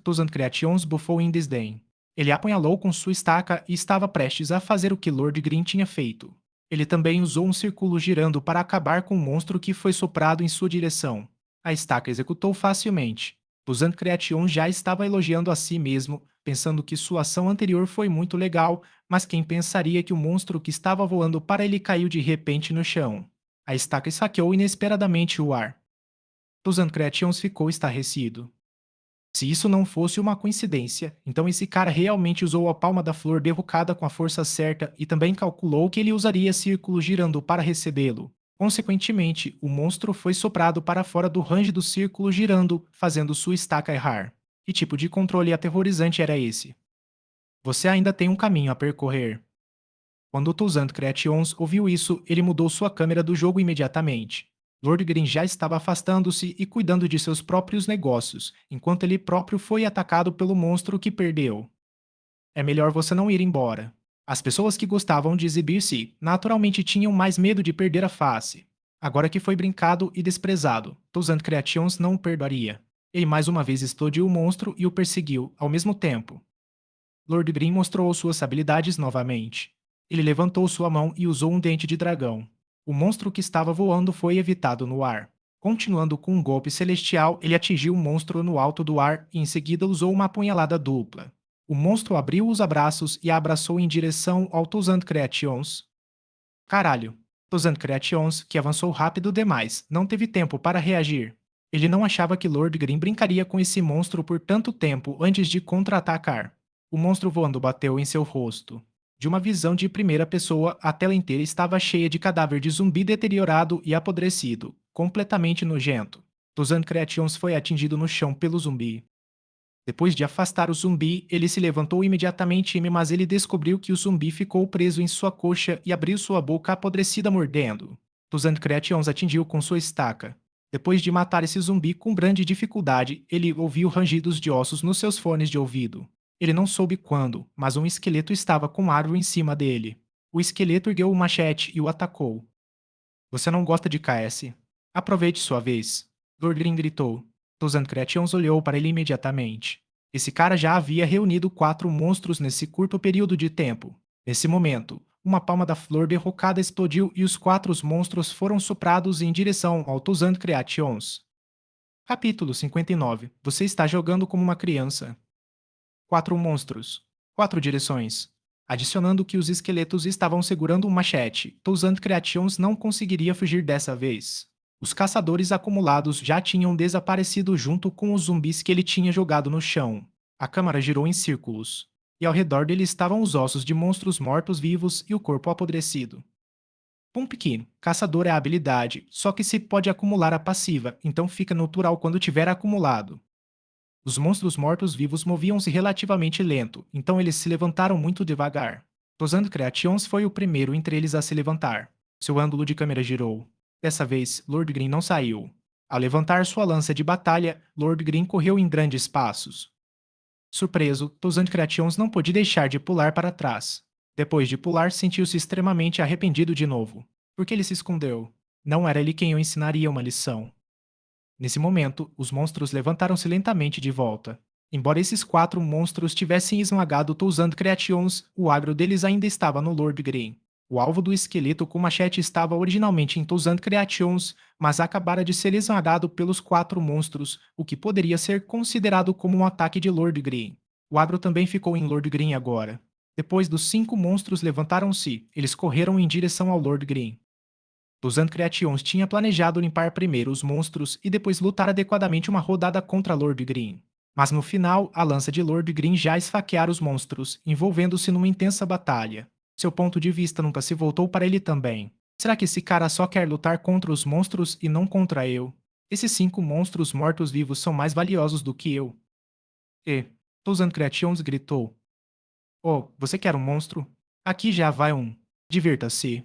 Tozand Creations bufou em desdém. Ele apunhalou com sua estaca e estava prestes a fazer o que Lord Green tinha feito. Ele também usou um círculo girando para acabar com o monstro que foi soprado em sua direção. A estaca executou facilmente. Tozand Creations já estava elogiando a si mesmo, pensando que sua ação anterior foi muito legal, mas quem pensaria que o monstro que estava voando para ele caiu de repente no chão? A estaca esfaqueou inesperadamente o ar. Tozand Creations ficou estarrecido. Se isso não fosse uma coincidência, então esse cara realmente usou a palma da flor derrocada com a força certa e também calculou que ele usaria círculo girando para recebê-lo. Consequentemente, o monstro foi soprado para fora do range do círculo girando, fazendo sua estaca errar. Que tipo de controle aterrorizante era esse? Você ainda tem um caminho a percorrer. Quando o Tuzant Creations ouviu isso, ele mudou sua câmera do jogo imediatamente. Lord Green já estava afastando-se e cuidando de seus próprios negócios, enquanto ele próprio foi atacado pelo monstro que perdeu. É melhor você não ir embora. As pessoas que gostavam de exibir-se naturalmente tinham mais medo de perder a face. Agora que foi brincado e desprezado, Tuzant Creations não o perdoaria. Ele mais uma vez explodiu o monstro e o perseguiu, ao mesmo tempo. Lord Green mostrou suas habilidades novamente. Ele levantou sua mão e usou um dente de dragão. O monstro que estava voando foi evitado no ar. Continuando com um golpe celestial, ele atingiu o monstro no alto do ar e em seguida usou uma apunhalada dupla. O monstro abriu os abraços e a abraçou em direção ao Tozand Creations. Caralho! Tozand Creations, que avançou rápido demais, não teve tempo para reagir. Ele não achava que Lord Green brincaria com esse monstro por tanto tempo antes de contra-atacar. O monstro voando bateu em seu rosto. De uma visão de primeira pessoa, a tela inteira estava cheia de cadáver de zumbi deteriorado e apodrecido, completamente nojento. Tozand Creations foi atingido no chão pelo zumbi. Depois de afastar o zumbi, ele se levantou imediatamente, mas ele descobriu que o zumbi ficou preso em sua coxa e abriu sua boca apodrecida mordendo. Tuzand Creations atingiu com sua estaca. Depois de matar esse zumbi com grande dificuldade, ele ouviu rangidos de ossos nos seus fones de ouvido. Ele não soube quando, mas um esqueleto estava com árvore em cima dele. O esqueleto ergueu o machete e o atacou. Você não gosta de KS? Aproveite sua vez. Lordrin gritou. Tozan Creations olhou para ele imediatamente. Esse cara já havia reunido 4 monstros nesse curto período de tempo. Nesse momento, uma palma da flor derrocada explodiu e os 4 monstros foram soprados em direção ao Tozan Creations. Capítulo 59. Você está jogando como uma criança. 4 monstros. 4 direções. Adicionando que os esqueletos estavam segurando um machete, Tozant Creations não conseguiria fugir dessa vez. Os caçadores acumulados já tinham desaparecido junto com os zumbis que ele tinha jogado no chão. A câmara girou em círculos. E ao redor dele estavam os ossos de monstros mortos-vivos e o corpo apodrecido. Pumpkin, caçador é a habilidade, só que se pode acumular a passiva, então fica natural quando tiver acumulado. Os monstros mortos-vivos moviam-se relativamente lento, então eles se levantaram muito devagar. Tozando Creations foi o primeiro entre eles a se levantar. Seu ângulo de câmera girou. Dessa vez, Lord Green não saiu. Ao levantar sua lança de batalha, Lord Green correu em grandes passos. Surpreso, Tozando Creations não pôde deixar de pular para trás. Depois de pular, sentiu-se extremamente arrependido de novo. Por que ele se escondeu? Não era ele quem o ensinaria uma lição. Nesse momento, os monstros levantaram-se lentamente de volta. Embora esses 4 monstros tivessem esmagado Touzand Creations, o agro deles ainda estava no Lord Green. O alvo do esqueleto com machete estava originalmente em Touzand Creations, mas acabara de ser esmagado pelos 4 monstros, o que poderia ser considerado como um ataque de Lord Green. O agro também ficou em Lord Green agora. Depois dos 5 monstros levantaram-se, eles correram em direção ao Lord Green. Tuzan Creations tinha planejado limpar primeiro os monstros e depois lutar adequadamente uma rodada contra Lord Green. Mas no final, a lança de Lord Green já esfaqueara os monstros, envolvendo-se numa intensa batalha. Seu ponto de vista nunca se voltou para ele também. Será que esse cara só quer lutar contra os monstros e não contra eu? Esses 5 monstros mortos-vivos são mais valiosos do que eu. E, Tuzan Creations gritou. Oh, você quer um monstro? Aqui já vai um. Divirta-se.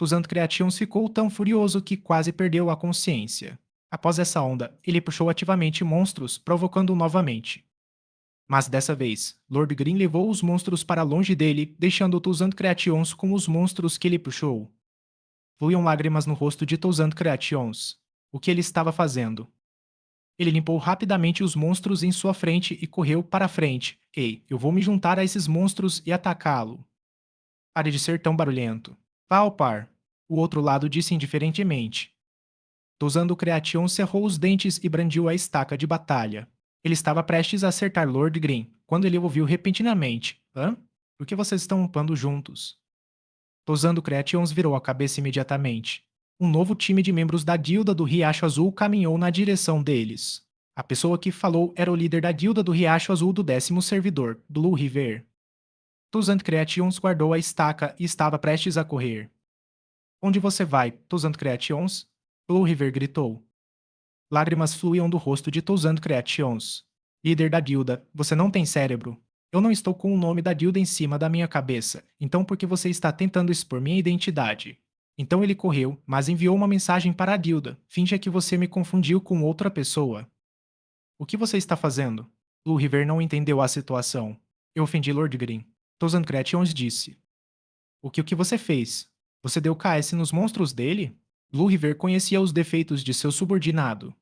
Usando Creations ficou tão furioso que quase perdeu a consciência. Após essa onda, ele puxou ativamente monstros, provocando-o novamente. Mas dessa vez, Lord Green levou os monstros para longe dele, deixando Toussaint Creations com os monstros que ele puxou. Fluíam lágrimas no rosto de Toussaint Creations. O que ele estava fazendo? Ele limpou rapidamente os monstros em sua frente e correu para a frente. Ei, eu vou me juntar a esses monstros e atacá-lo. Pare de ser tão barulhento. Vá ao par. O outro lado disse indiferentemente. Toussaint Creation cerrou os dentes e brandiu a estaca de batalha. Ele estava prestes a acertar Lord Green, quando ele ouviu repentinamente. Hã? Por que vocês estão upando juntos? Toussaint Creations virou a cabeça imediatamente. Um novo time de membros da guilda do Riacho Azul caminhou na direção deles. A pessoa que falou era o líder da guilda do Riacho Azul do 10º servidor, Blue River. Toussaint Creations guardou a estaca e estava prestes a correr. Onde você vai, Toussaint Creations? Blue River gritou. Lágrimas fluíam do rosto de Toussaint Creations. Líder da guilda, você não tem cérebro. Eu não estou com o nome da guilda em cima da minha cabeça, então por que você está tentando expor minha identidade? Então ele correu, mas enviou uma mensagem para a guilda. Finja que você me confundiu com outra pessoa. O que você está fazendo? Blue River não entendeu a situação. Eu ofendi Lord Green. Toussaint Creations disse. O que você fez? Você deu KS nos monstros dele? Blue River conhecia os defeitos de seu subordinado.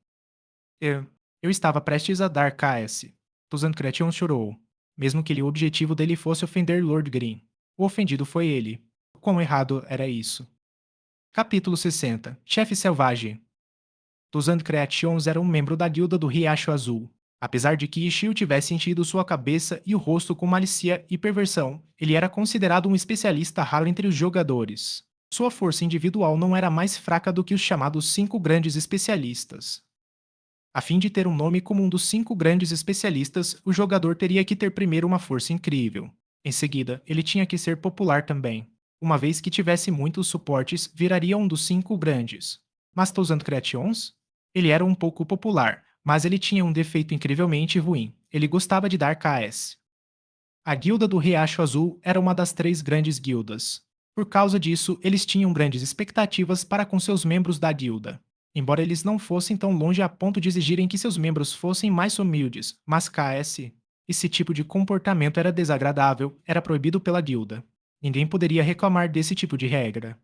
Eu estava prestes a dar KS. Toussaint Creation chorou, mesmo que o objetivo dele fosse ofender Lord Green. O ofendido foi ele. Quão errado era isso? Capítulo 60. Chefe Selvagem. Toussaint Creations era um membro da guilda do Riacho Azul. Apesar de que Ishio tivesse enchido sua cabeça e o rosto com malícia e perversão, ele era considerado um especialista raro entre os jogadores. Sua força individual não era mais fraca do que os chamados 5 grandes especialistas. A fim de ter um nome como um dos 5 grandes especialistas, o jogador teria que ter primeiro uma força incrível. Em seguida, ele tinha que ser popular também. Uma vez que tivesse muitos suportes, viraria um dos 5 grandes. Mas Toussaint Creations? Ele era um pouco popular, mas ele tinha um defeito incrivelmente ruim. Ele gostava de dar KS. A Guilda do Riacho Azul era uma das 3 grandes guildas. Por causa disso, eles tinham grandes expectativas para com seus membros da guilda. Embora eles não fossem tão longe a ponto de exigirem que seus membros fossem mais humildes, mas KS, esse tipo de comportamento era desagradável, era proibido pela guilda. Ninguém poderia reclamar desse tipo de regra.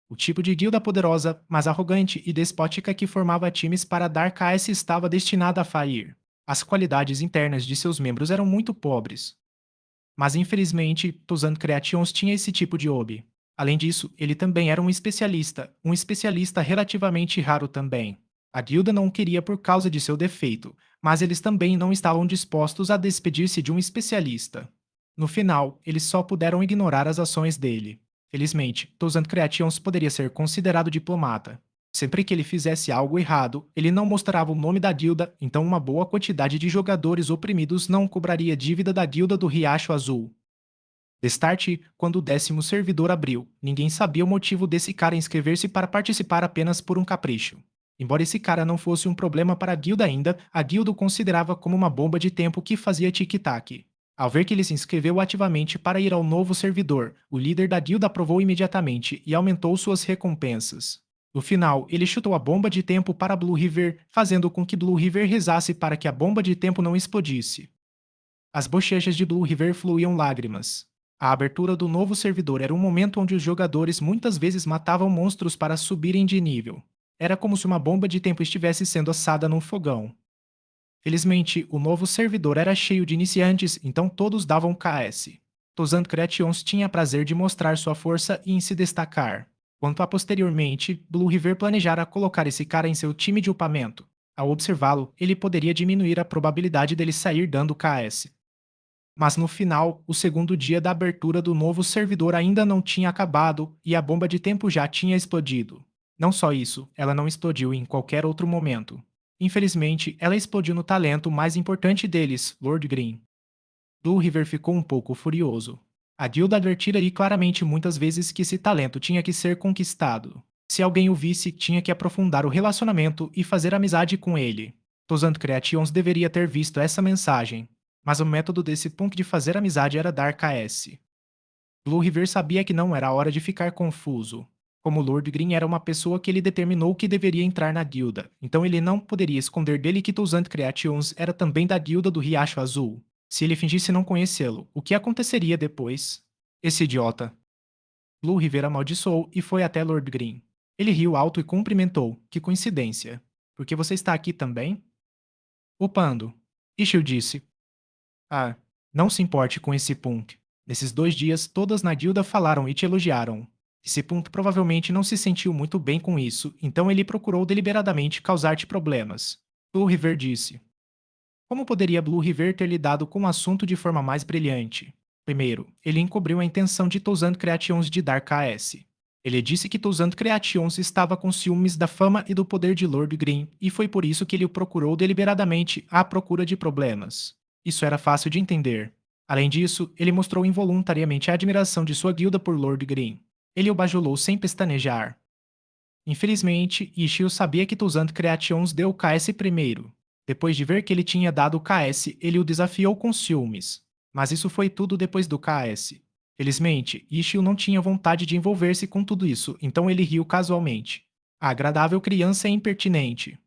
O tipo de guilda poderosa, mas arrogante e despótica que formava times para dar KS estava destinada a falir. As qualidades internas de seus membros eram muito pobres. Mas infelizmente, Toussaint Creations tinha esse tipo de hobby. Além disso, ele também era um especialista relativamente raro também. A guilda não o queria por causa de seu defeito, mas eles também não estavam dispostos a despedir-se de um especialista. No final, eles só puderam ignorar as ações dele. Felizmente, Toussaint Creations poderia ser considerado diplomata. Sempre que ele fizesse algo errado, ele não mostrava o nome da guilda, então uma boa quantidade de jogadores oprimidos não cobraria dívida da guilda do Riacho Azul. Destart, quando o 10º servidor abriu, ninguém sabia o motivo desse cara inscrever-se para participar apenas por um capricho. Embora esse cara não fosse um problema para a guilda ainda, a guilda o considerava como uma bomba de tempo que fazia tic-tac. Ao ver que ele se inscreveu ativamente para ir ao novo servidor, o líder da guilda aprovou imediatamente e aumentou suas recompensas. No final, ele chutou a bomba de tempo para Blue River, fazendo com que Blue River rezasse para que a bomba de tempo não explodisse. As bochechas de Blue River fluíam lágrimas. A abertura do novo servidor era um momento onde os jogadores muitas vezes matavam monstros para subirem de nível. Era como se uma bomba de tempo estivesse sendo assada num fogão. Felizmente, o novo servidor era cheio de iniciantes, então todos davam KS. Toussaint Creations tinha prazer de mostrar sua força e em se destacar. Quanto a posteriormente, Blue River planejara colocar esse cara em seu time de upamento. Ao observá-lo, ele poderia diminuir a probabilidade dele sair dando KS. Mas no final, o segundo dia da abertura do novo servidor ainda não tinha acabado e a bomba de tempo já tinha explodido. Não só isso, ela não explodiu em qualquer outro momento. Infelizmente, ela explodiu no talento mais importante deles, Lord Green. Blue River ficou um pouco furioso. A guilda advertira claramente muitas vezes que esse talento tinha que ser conquistado. Se alguém o visse, tinha que aprofundar o relacionamento e fazer amizade com ele. Toussaint Creations deveria ter visto essa mensagem, mas o método desse punk de fazer amizade era dar KS. Blue River sabia que não era a hora de ficar confuso. Como Lord Green era uma pessoa que ele determinou que deveria entrar na guilda, então ele não poderia esconder dele que Toussaint Creations era também da guilda do Riacho Azul. Se ele fingisse não conhecê-lo, o que aconteceria depois? Esse idiota. Blue River amaldiçoou e foi até Lord Green. Ele riu alto e cumprimentou. Que coincidência. Porque você está aqui também? Upando. Ishil disse. Ah, não se importe com esse punk. Nesses 2 dias, todas na guilda falaram e te elogiaram. Esse punk provavelmente não se sentiu muito bem com isso, então ele procurou deliberadamente causar-te problemas. Blue River disse. Como poderia Blue River ter lidado com o assunto de forma mais brilhante? Primeiro, ele encobriu a intenção de Toussaint Creations de dar KS. Ele disse que Toussaint Creations estava com ciúmes da fama e do poder de Lord Green, e foi por isso que ele o procurou deliberadamente à procura de problemas. Isso era fácil de entender. Além disso, ele mostrou involuntariamente a admiração de sua guilda por Lord Green. Ele o bajulou sem pestanejar. Infelizmente, Ishio sabia que Toussaint Creations deu o KS primeiro. Depois de ver que ele tinha dado o KS, ele o desafiou com ciúmes. Mas isso foi tudo depois do KS. Felizmente, Ishio não tinha vontade de envolver-se com tudo isso, então ele riu casualmente. A agradável criança é impertinente.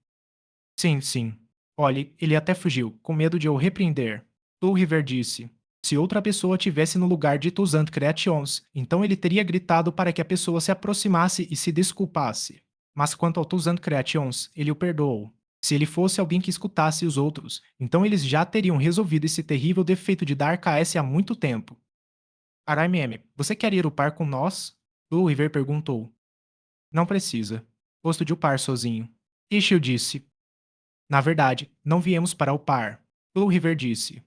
Sim, sim. Olhe, ele até fugiu, com medo de eu repreender. Blue River disse. Se outra pessoa tivesse no lugar de Toussaint Creations, então ele teria gritado para que a pessoa se aproximasse e se desculpasse. Mas quanto ao Toussaint Creations, ele o perdoou. Se ele fosse alguém que escutasse os outros, então eles já teriam resolvido esse terrível defeito de dar KS há muito tempo. RMM, você quer ir upar com nós? Blue River perguntou. Não precisa. Gosto de upar sozinho. Ishio disse. Na verdade, não viemos para upar. Blue River disse.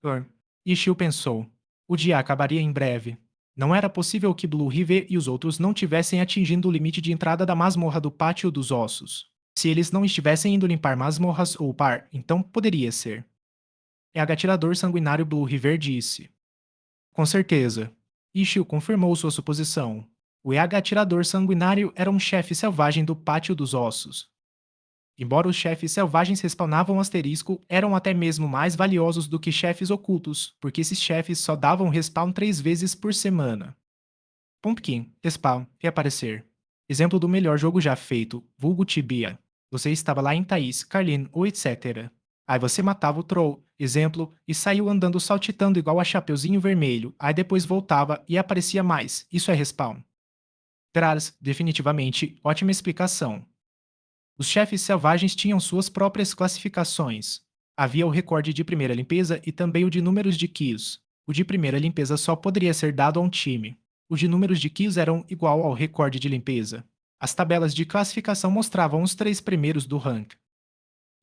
Sure. Ishio pensou. O dia acabaria em breve. Não era possível que Blue River e os outros não tivessem atingindo o limite de entrada da masmorra do Pátio dos Ossos. Se eles não estivessem indo limpar masmorras ou upar, então poderia ser. É atirador sanguinário Blue River disse. Com certeza. Ishio confirmou sua suposição. O EH atirador sanguinário era um chefe selvagem do Pátio dos Ossos. Embora os chefes selvagens respawnavam asterisco, eram até mesmo mais valiosos do que chefes ocultos, porque esses chefes só davam respawn 3 vezes por semana. Pumpkin, respawn, reaparecer. Exemplo do melhor jogo já feito, vulgo Tibia. Você estava lá em Thaís, Carlin ou etc. Aí você matava o Troll, exemplo, e saiu andando saltitando igual a Chapeuzinho Vermelho, aí depois voltava e aparecia mais, isso é respawn. Drars, definitivamente, ótima explicação. Os chefes selvagens tinham suas próprias classificações. Havia o recorde de primeira limpeza e também o de números de kills. O de primeira limpeza só poderia ser dado a um time. Os de números de kills eram igual ao recorde de limpeza. As tabelas de classificação mostravam os 3 primeiros do rank.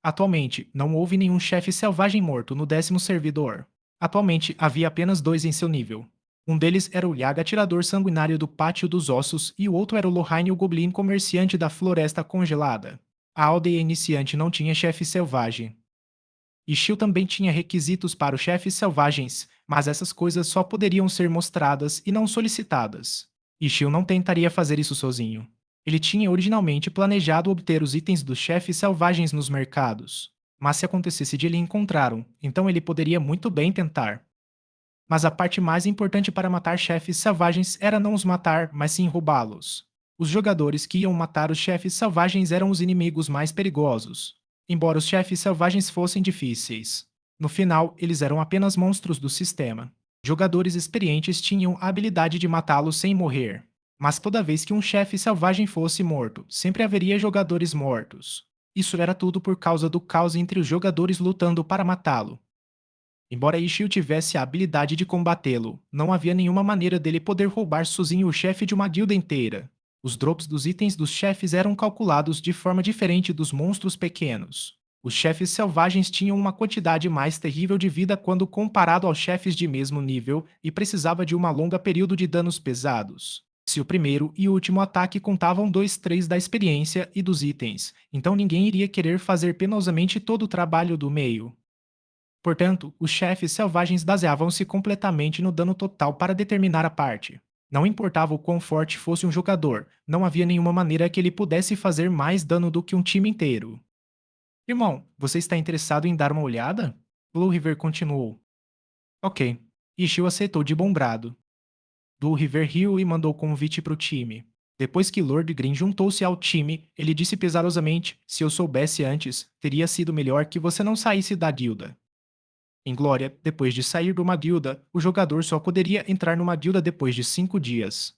Atualmente, não houve nenhum chefe selvagem morto no 10º servidor. Atualmente, havia apenas 2 em seu nível. Um deles era o Yaga Atirador Sanguinário do Pátio dos Ossos e o outro era o Lohane o Goblin Comerciante da Floresta Congelada. A aldeia iniciante não tinha chefe selvagem. Ishil também tinha requisitos para os chefes selvagens, mas essas coisas só poderiam ser mostradas e não solicitadas. Ishil não tentaria fazer isso sozinho. Ele tinha originalmente planejado obter os itens dos chefes selvagens nos mercados. Mas se acontecesse de ele encontrar um, então ele poderia muito bem tentar. Mas a parte mais importante para matar chefes selvagens era não os matar, mas sim roubá-los. Os jogadores que iam matar os chefes selvagens eram os inimigos mais perigosos, embora os chefes selvagens fossem difíceis. No final, eles eram apenas monstros do sistema. Jogadores experientes tinham a habilidade de matá-los sem morrer. Mas toda vez que um chefe selvagem fosse morto, sempre haveria jogadores mortos. Isso era tudo por causa do caos entre os jogadores lutando para matá-lo. Embora Ishio tivesse a habilidade de combatê-lo, não havia nenhuma maneira dele poder roubar sozinho o chefe de uma guilda inteira. Os drops dos itens dos chefes eram calculados de forma diferente dos monstros pequenos. Os chefes selvagens tinham uma quantidade mais terrível de vida quando comparado aos chefes de mesmo nível e precisava de uma longa período de danos pesados. Se o primeiro e último ataque contavam 2/3 da experiência e dos itens, então ninguém iria querer fazer penosamente todo o trabalho do meio. Portanto, os chefes selvagens baseavam-se completamente no dano total para determinar a parte. Não importava o quão forte fosse um jogador, não havia nenhuma maneira que ele pudesse fazer mais dano do que um time inteiro. Irmão, você está interessado em dar uma olhada? Blue River continuou. Ok. Ishio aceitou de bom grado. Blue River riu e mandou convite para o time. Depois que Lord Green juntou-se ao time, ele disse pesadosamente: "Se eu soubesse antes, teria sido melhor que você não saísse da guilda." Em Glória, depois de sair de uma guilda, o jogador só poderia entrar numa guilda depois de 5 dias.